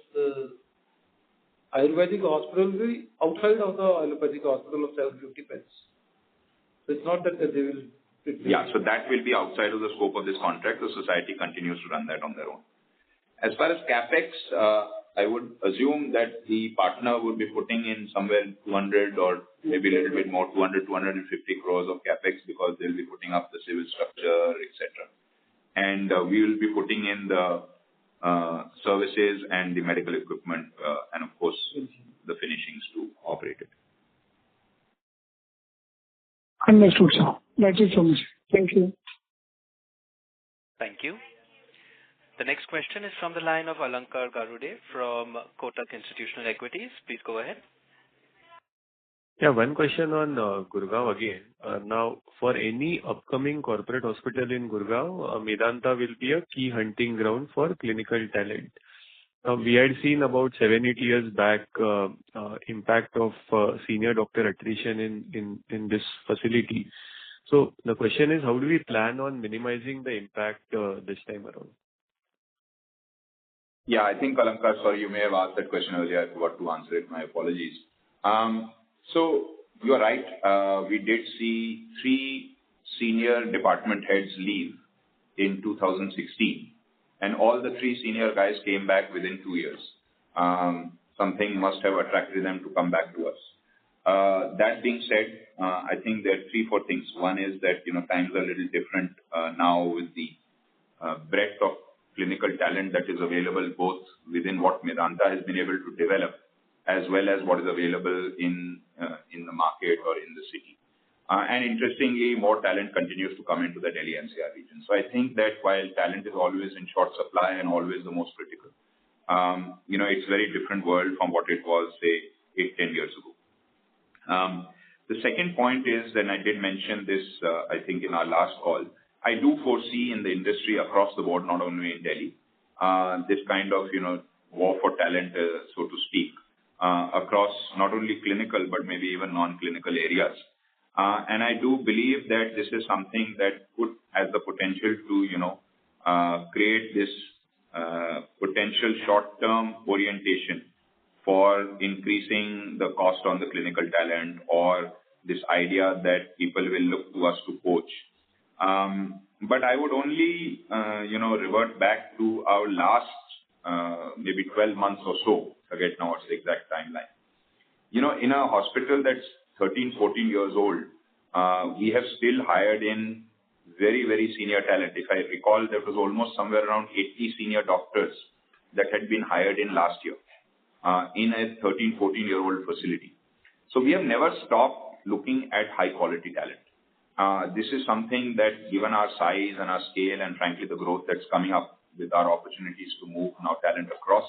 Ayurvedic hospital will be outside of the allopathic hospital of 750 beds. So it's not that they will... Yeah, so that will be outside of the scope of this contract. The society continues to run that on their own. As far as CapEx, I would assume that the partner would be putting in somewhere 200 or maybe a little bit more, 200, 250 crores of CapEx, because they'll be putting up the civil structure, etc. And we will be putting in the services and the medical equipment, and of course, the finishings to operate it. Understood, sir. That's it from me. Thank you. Thank you. The next question is from the line of Alankar Garude from Kotak Institutional Equities. Please go ahead. Yeah, one question on Gurgaon again. Now, for any upcoming corporate hospital in Gurgaon, Medanta will be a key hunting ground for clinical talent. We had seen about 7-8 years back impact of senior doctor attrition in this facility. So the question is, how do we plan on minimizing the impact this time around? Yeah, I think, Alankar, sorry, you may have asked that question earlier. I forgot to answer it. My apologies. So you are right. We did see 3 senior department heads leave in 2016. And all the 3 senior guys came back within 2 years. Something must have attracted them to come back to us. That being said, I think there are 3-4 things. One is that, times are a little different now with the breadth of clinical talent that is available both within what Medanta has been able to develop, as well as what is available in the market or in the city. And interestingly, more talent continues to come into the Delhi NCR region. So I think that while talent is always in short supply and always the most critical, it's a very different world from what it was, say, 8-10 years ago. The second point is, and I did mention this, I think, in our last call, I do foresee in the industry across the board, not only in Delhi, this kind of, war for talent, so to speak, across not only clinical, but maybe even non-clinical areas. And I do believe that this is something that has the potential to, create this potential short-term orientation for increasing the cost on the clinical talent, or this idea that people will look to us to poach. But I would only, revert back to our last maybe 12 months or so. Forget now what's the exact timeline. In a hospital that's 13, 14 years old, we have still hired in very, very senior talent. If I recall, there was almost somewhere around 80 senior doctors that had been hired in last year in a 13, 14-year-old facility. So we have never stopped looking at high-quality talent. This is something that, given our size and our scale and frankly the growth that's coming up with our opportunities to move now talent across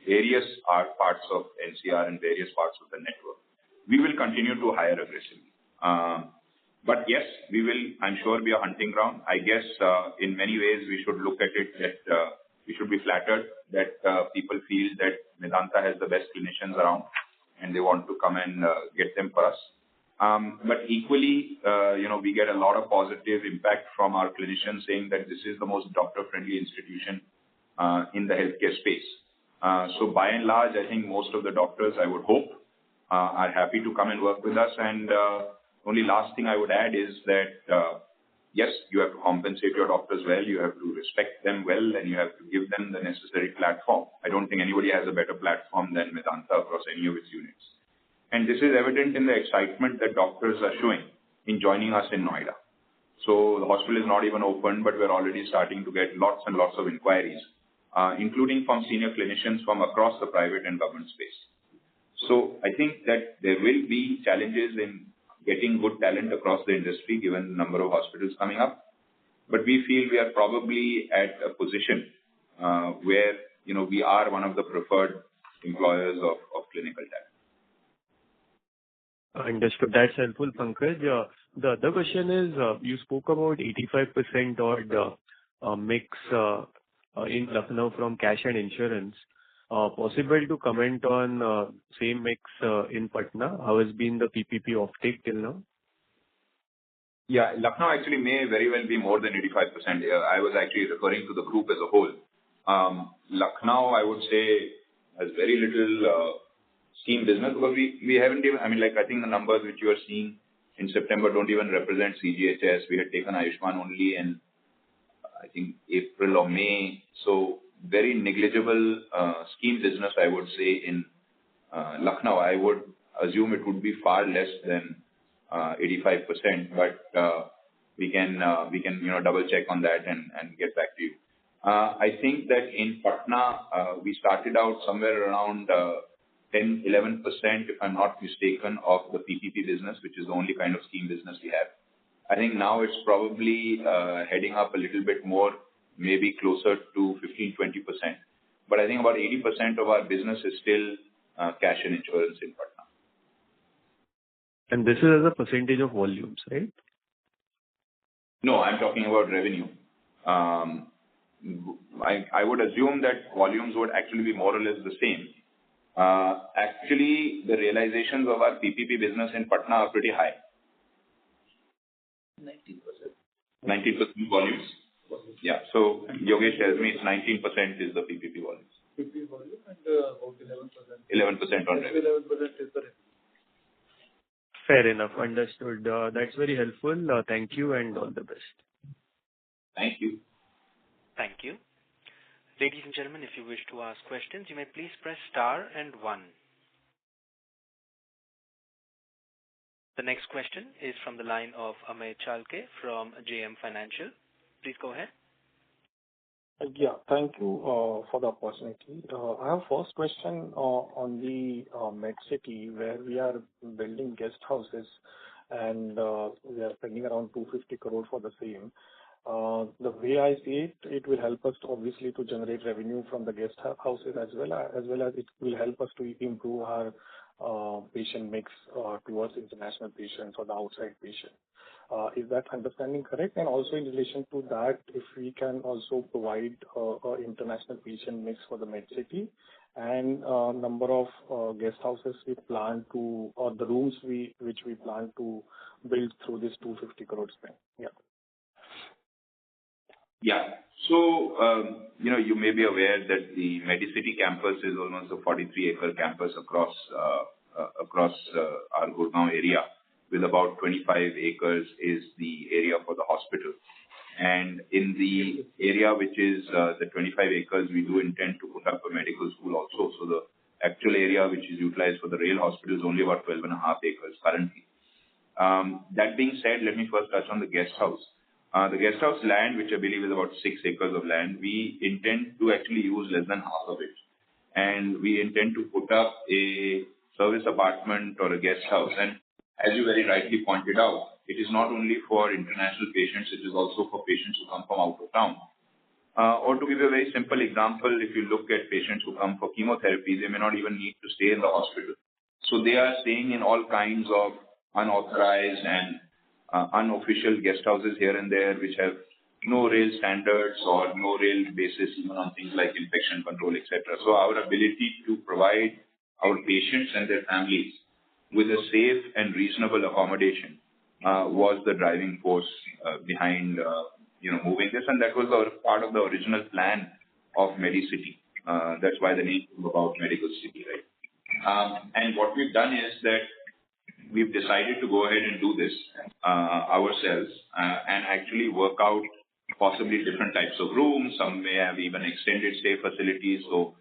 various parts of NCR and various parts of the network, we will continue to hire aggressively. But yes, we will, I'm sure, be a hunting ground. I guess in many ways we should look at it that we should be flattered that people feel that Medanta has the best clinicians around and they want to come and get them for us. But equally, we get a lot of positive impact from our clinicians saying that this is the most doctor-friendly institution in the healthcare space. So by and large, I think most of the doctors, I would hope, are happy to come and work with us. And only last thing I would add is that, yes, you have to compensate your doctors well, you have to respect them well, and you have to give them the necessary platform. I don't think anybody has a better platform than Medanta across any of its units. And this is evident in the excitement that doctors are showing in joining us in Noida. So the hospital is not even open, but we're already starting to get lots and lots of inquiries, including from senior clinicians from across the private and government space. So I think that there will be challenges in getting good talent across the industry given the number of hospitals coming up. But we feel we are probably at a position where, we are one of the preferred employers of clinical talent. Understood. That's helpful, Pankaj. The other question is, you spoke about 85% odd mix in Lucknow from cash and insurance. Possible to comment on same mix in Patna? How has been the PPP offtake till now? Yeah, Lucknow actually may very well be more than 85%. I was actually referring to the group as a whole. Lucknow, I would say, has very little scheme business because we haven't even, I think the numbers which you are seeing in September don't even represent CGHS. We had taken Ayushman only in, I think, April or May. So very negligible scheme business, I would say, in Lucknow. I would assume it would be far less than 85%, but we can double check on that and get back to you. I think that in Patna, we started out somewhere around 10-11%, if I'm not mistaken, of the PPP business, which is the only kind of scheme business we have. I think now it's probably heading up a little bit more, maybe closer to 15-20%. But I think about 80% of our business is still cash and insurance in Patna. And this is as a percentage of volumes, right? No, I'm talking about revenue. I would assume that volumes would actually be more or less the same. Actually, the realizations of our PPP business in Patna are pretty high. 19% volumes? Yeah. So Yogesh tells me it's 19% is the PPP volumes. PPP volume and about 11%. 11% on revenue. 11% is the revenue. Fair enough. Understood. That's very helpful. Thank you and all the best. Thank you. Thank you. Ladies and gentlemen, if you wish to ask questions, you may please press star and 1. The next question is from the line of Amey Chalke from JM Financial. Please go ahead. Yeah, thank you for the opportunity. I have first question on the MedCity, where we are building guest houses and we are spending around 250 crore for the same. The way I see it will help us obviously to generate revenue from the guest houses as well as it will help us to improve our patient mix towards international patients or the outside patient. Is that understanding correct? And also in relation to that, if we can also provide international patient mix for the MedCity and number of guest houses we plan to, or the rooms which we plan to build through this 250 crore spend. Yeah. Yeah. So, you may be aware that the MediCity campus is almost a 43-acre campus across our Gurgaon area, with about 25 acres is the area for the hospital. And in the area which is the 25 acres, we do intend to put up a medical school also. So the actual area which is utilized for the rail hospital is only about 12.5 acres currently. That being said, let me first touch on the guest house. The guest house land, which I believe is about 6 acres of land, we intend to actually use less than half of it. And we intend to put up a service apartment or a guest house. And as you very rightly pointed out, it is not only for international patients, it is also for patients who come from out of town. Or to give you a very simple example, if you look at patients who come for chemotherapy, they may not even need to stay in the hospital. So they are staying in all kinds of unauthorized and unofficial guest houses here and there, which have no real standards or no real basis even on things like infection control, etc. So our ability to provide our patients and their families with a safe and reasonable accommodation was the driving force behind moving this, and that was part of the original plan of Medicity. That's why the name came about, Medical City, right? And what we've done is that we've decided to go ahead and do this ourselves and actually work out possibly different types of rooms. Some may have even extended stay facilities. So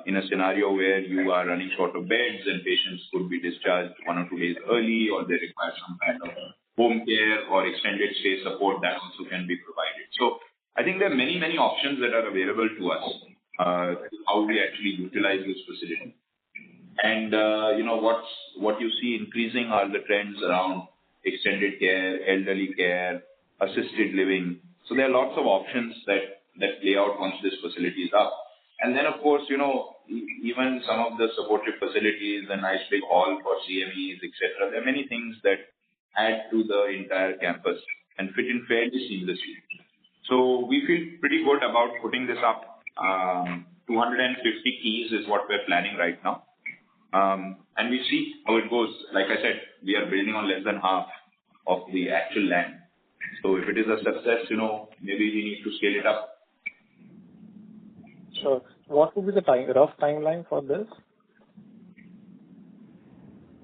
in a scenario where you are running short of beds and patients could be discharged 1 or 2 days early, or they require some kind of home care or extended stay support, that also can be provided. So I think there are many, many options that are available to us how we actually utilize this facility. And, what you see increasing are the trends around extended care, elderly care, assisted living. So there are lots of options that play out once this facility is up. And then, of course, even some of the supportive facilities, a nice big hall for CMEs, etc. There are many things that add to the entire campus and fit in fairly seamlessly. So we feel pretty good about putting this up. 250 keys is what we're planning right now. And we see how it goes. Like I said, we are building on less than half of the actual land. So if it is a success, maybe we need to scale it up. Sure. What would be the rough timeline for this?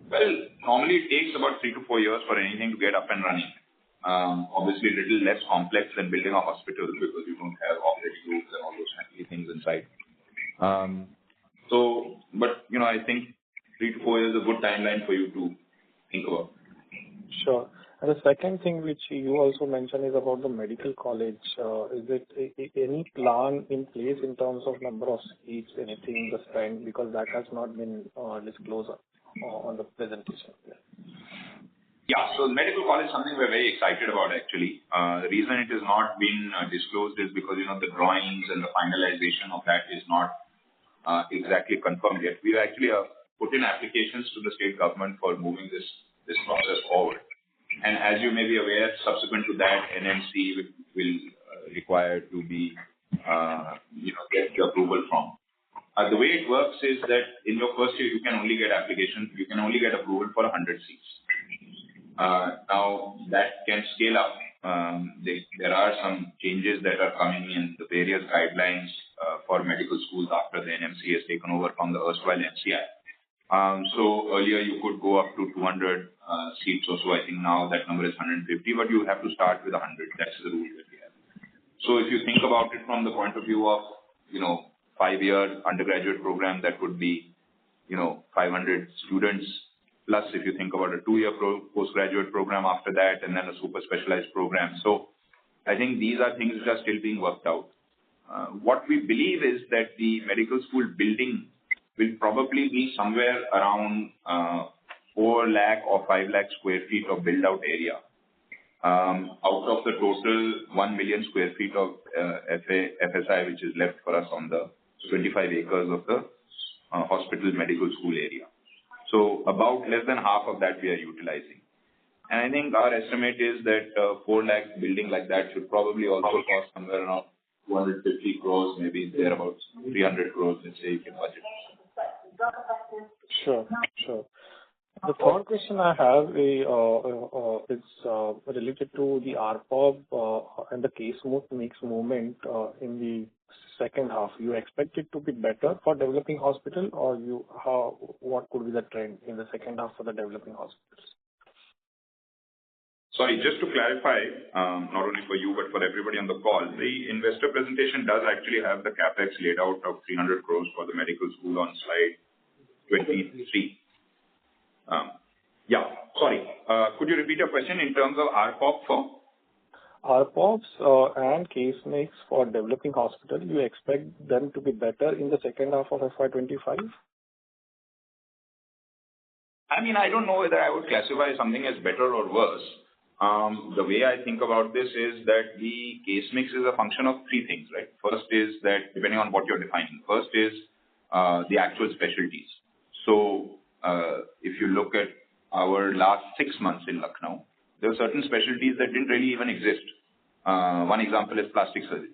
Well, normally it takes about 3 to 4 years for anything to get up and running. Obviously a little less complex than building a hospital because you don't have operating rooms and all those fancy things inside. But I think 3 to 4 years is a good timeline for you to think about. Sure. And the second thing which you also mentioned is about the medical college. Is it any plan in place in terms of number of seats, anything, the spend, because that has not been disclosed on the presentation? Yeah, so the medical college is something we're very excited about actually. The reason it has not been disclosed is because, the drawings and the finalization of that is not exactly confirmed yet. We've actually put in applications to the state government for moving this process forward. And as you may be aware, subsequent to that, NMC will require to be, get the approval from. The way it works is that in your first year, you can only get approval for 100 seats. Now, that can scale up. There are some changes that are coming in the various guidelines for medical schools after the NMC has taken over from the erstwhile NCI. So earlier you could go up to 200 seats or so. I think now that number is 150, but you have to start with 100. That's the rule that we have. So if you think about it from the point of view of, 5-year undergraduate program, that would be, 500 students. Plus, if you think about a 2-year postgraduate program after that, and then a super specialized program. So I think these are things which are still being worked out. What we believe is that the medical school building will probably be somewhere around 4 lakh or 5 lakh square feet of build-out area. Out of the total 1 million square feet of FSI, which is left for us on the 25 acres of the hospital medical school area. So about less than half of that we are utilizing. And I think our estimate is that 4 lakh building like that should probably also cost somewhere around 250 crores, maybe thereabouts 300 crores, let's say you can budget. Sure. The third question I have is related to the ARPOB and the case mix movement in the second half. You expect it to be better for developing hospital, or what could be the trend in the second half for the developing hospitals? Sorry, just to clarify, not only for you but for everybody on the call, the investor presentation does actually have the capex laid out of 300 crores for the medical school on slide 23. Could you repeat your question in terms of ARPOB for? ARPOBs and case mix for developing hospital, you expect them to be better in the second half of FY'25? I mean, I don't know whether I would classify something as better or worse. The way I think about this is that the case mix is a function of three things, right? First is that, depending on what you're defining, first is the actual specialties. So, if you look at our last 6 months in Lucknow, there were certain specialties that didn't really even exist. One example is plastic surgery.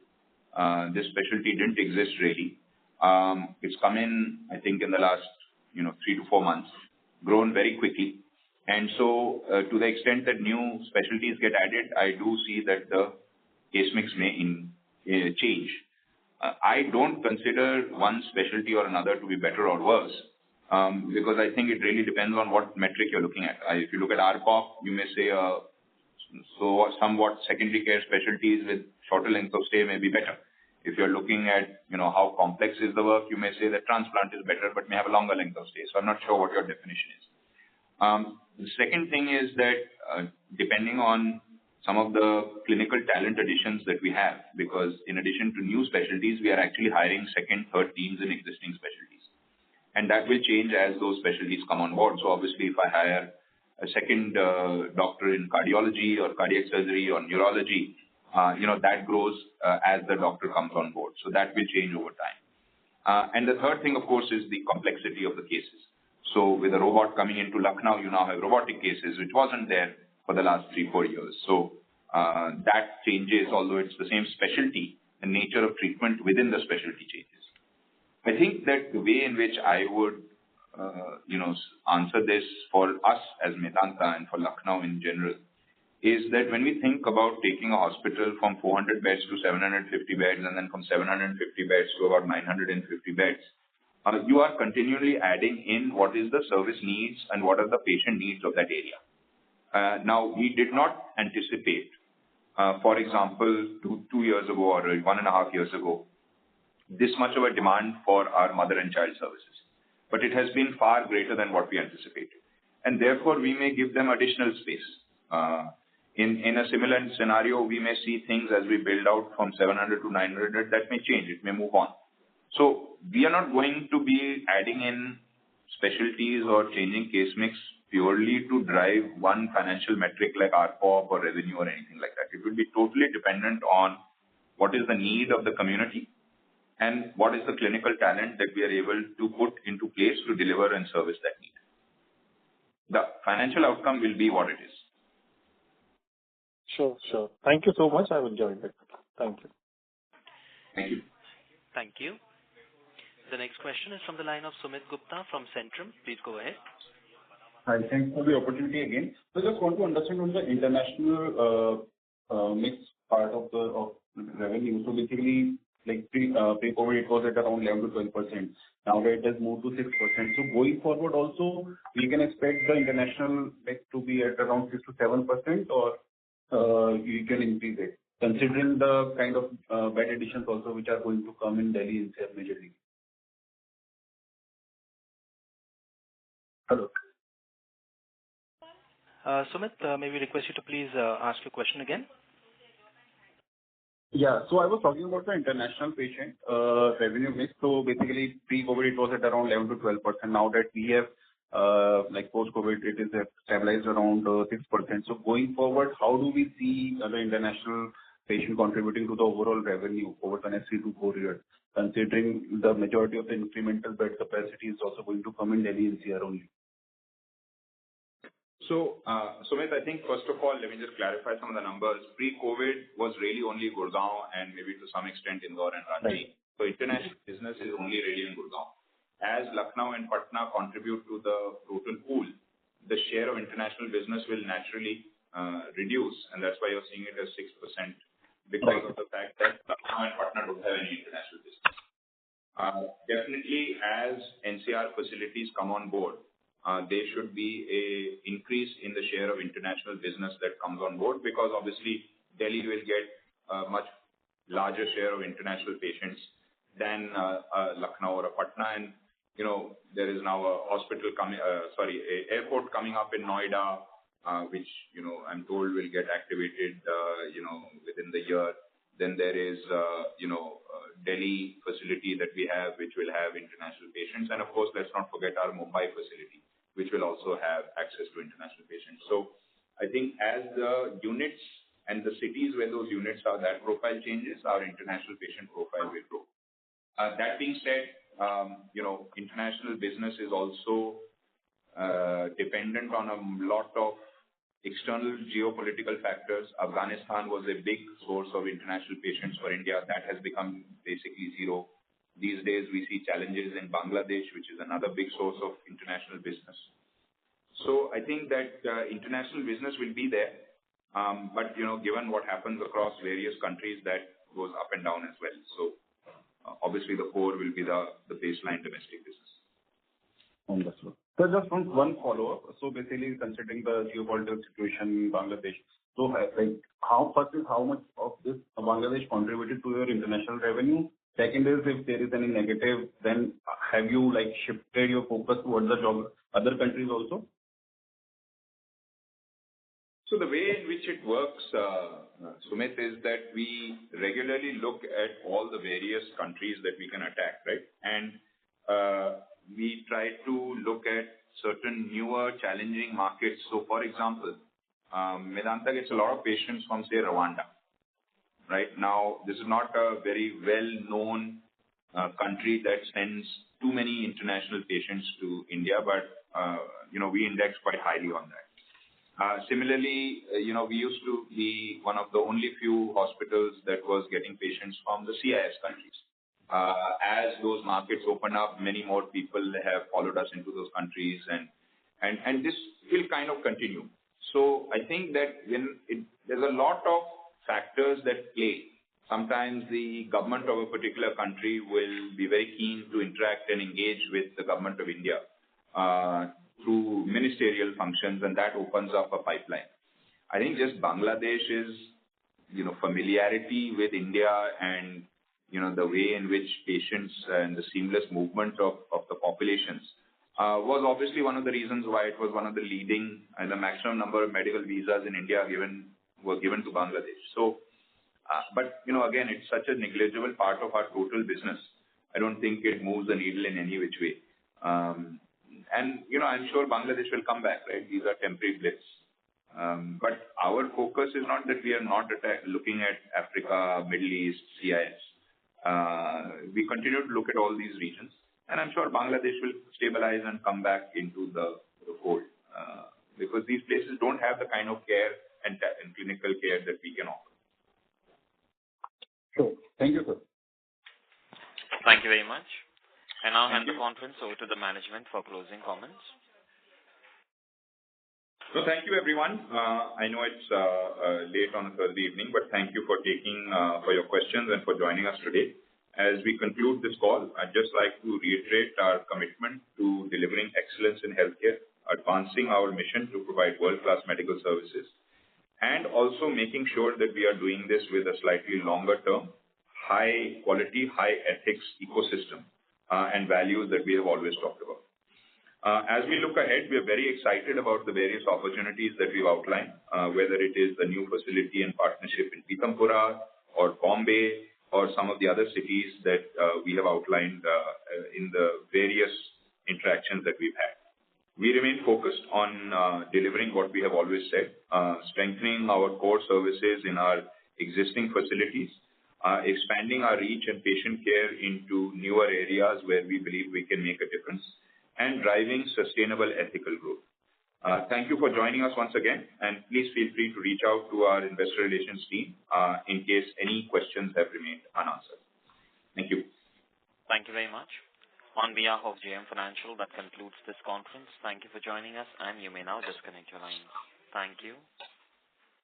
This specialty didn't exist really. It's come in, I think, in the last 3 to 4 months, grown very quickly. And so, to the extent that new specialties get added, I do see that the case mix may change. I don't consider one specialty or another to be better or worse, because I think it really depends on what metric you're looking at. If you look at ARPOB, you may say somewhat secondary care specialties with shorter length of stay may be better. If you're looking at how complex is the work, you may say that transplant is better but may have a longer length of stay. So I'm not sure what your definition is. The second thing is that depending on some of the clinical talent additions that we have, because in addition to new specialties, we are actually hiring second, third teams in existing specialties. And that will change as those specialties come on board. So obviously, if I hire a second doctor in cardiology or cardiac surgery or neurology, that grows as the doctor comes on board. So that will change over time. And the third thing, of course, is the complexity of the cases. So with a robot coming into Lucknow, you now have robotic cases, which wasn't there for the last 3-4 years. So that changes, although it's the same specialty, the nature of treatment within the specialty changes. I think that the way in which I would, answer this for us as Medanta and for Lucknow in general is that when we think about taking a hospital from 400 beds to 750 beds and then from 750 beds to about 950 beds, you are continually adding in what is the service needs and what are the patient needs of that area. Now, we did not anticipate, for example, two years ago or 1.5 years ago, this much of a demand for our mother and child services. But it has been far greater than what we anticipated. And therefore, we may give them additional space. In a similar scenario, we may see things as we build out from 700 to 900 that may change. It may move on. So we are not going to be adding in specialties or changing case mix purely to drive one financial metric like ARPOB or revenue or anything like that. It will be totally dependent on what is the need of the community and what is the clinical talent that we are able to put into place to deliver and service that need. The financial outcome will be what it is. Sure. Thank you so much. I will join it. Thank you. Thank you. Thank you. The next question is from the line of Sumit Gupta from Centrum. Please go ahead. Hi, thanks for the opportunity again. So just want to understand on the international mix part of revenue. So basically, like pre-COVID, it was at around 11 to 12%. Now it has moved to 6%. So going forward also, we can expect the international mix to be at around 6 to 7%, or you can increase it, considering the kind of bed additions also which are going to come in Delhi NCR majorly. Hello. Sumit, may we request you to please ask your question again? Yeah. So I was talking about the international patient revenue mix. So basically, pre-COVID, it was at around 11 to 12%. Now that we have, post-COVID, it is stabilized around 6%. So going forward, how do we see the international patient contributing to the overall revenue over the next 3 to 4 years, considering the majority of the incremental bed capacity is also going to come in Delhi NCR only? So, Sumit, I think first of all, let me just clarify some of the numbers. Pre-COVID was really only Gurgaon and maybe to some extent Indore and Ranchi. Right. So international business is only really in Gurgaon. As Lucknow and Patna contribute to the total pool, the share of international business will naturally reduce, and that's why you're seeing it as 6% because of the fact that Lucknow and Patna don't have any international business. Definitely, as NCR facilities come on board, there should be a increase in the share of international business that comes on board, because obviously Delhi will get a much larger share of international patients than Lucknow or a Patna. And there is now a airport coming up in Noida, which I'm told will get activated within the year. Then there is, Delhi facility that we have, which will have international patients. And of course, let's not forget our Mumbai facility, which will also have access to international patients. So I think as the units and the cities where those units are, that profile changes, our international patient profile will grow. That being said, international business is also dependent on a lot of external geopolitical factors. Afghanistan was a big source of international patients for India. That has become basically zero. These days, we see challenges in Bangladesh, which is another big source of international business. So I think that international business will be there. But, given what happens across various countries, that goes up and down as well. So obviously, the core will be the baseline domestic business. Understood. So just one follow-up. So basically, considering the geopolitical situation in Bangladesh, so how much of this Bangladesh contributed to your international revenue? Second is, if there is any negative, then have you shifted your focus towards the other countries also? So the way in which it works, Sumit, is that we regularly look at all the various countries that we can attack, right? And we try to look at certain newer, challenging markets. So, for example, Medanta gets a lot of patients from, say, Rwanda. Right now, this is not a very well-known country that sends too many international patients to India, but we index quite highly on that. Similarly, we used to be one of the only few hospitals that was getting patients from the CIS countries. As those markets open up, many more people have followed us into those countries, and this will kind of continue. So I think that there's a lot of factors that play. Sometimes the government of a particular country will be very keen to interact and engage with the government of India through ministerial functions, and that opens up a pipeline. I think just Bangladesh's, familiarity with India and the way in which patients and the seamless movement of the populations was obviously one of the reasons why it was one of the leading and the maximum number of medical visas in India were given to Bangladesh. So, but again, it's such a negligible part of our total business. I don't think it moves the needle in any which way. And I'm sure Bangladesh will come back, right? These are temporary blips. But our focus is not that we are not looking at Africa, Middle East, CIS. We continue to look at all these regions, and I'm sure Bangladesh will stabilize and come back into the fold because these places don't have the kind of care and clinical care that we can offer. Sure. Thank you, sir. Thank you very much. And now hand the conference over to the management for closing comments. So thank you, everyone. I know it's late on a Thursday evening, but thank you for for your questions and for joining us today. As we conclude this call, I'd just like to reiterate our commitment to delivering excellence in healthcare, advancing our mission to provide world-class medical services, and also making sure that we are doing this with a slightly longer-term, high-quality, high-ethics ecosystem and values that we have always talked about. As we look ahead, we are very excited about the various opportunities that we've outlined, whether it is the new facility and partnership in Pitampura or Bombay or some of the other cities that we have outlined in the various interactions that we've had. We remain focused on delivering what we have always said, strengthening our core services in our existing facilities, expanding our reach and patient care into newer areas where we believe we can make a difference, and driving sustainable ethical growth. Thank you for joining us once again, and please feel free to reach out to our investor relations team in case any questions have remained unanswered. Thank you. Thank you very much. On behalf of JM Financial, that concludes this conference. Thank you for joining us, and you may now disconnect your line. Thank you.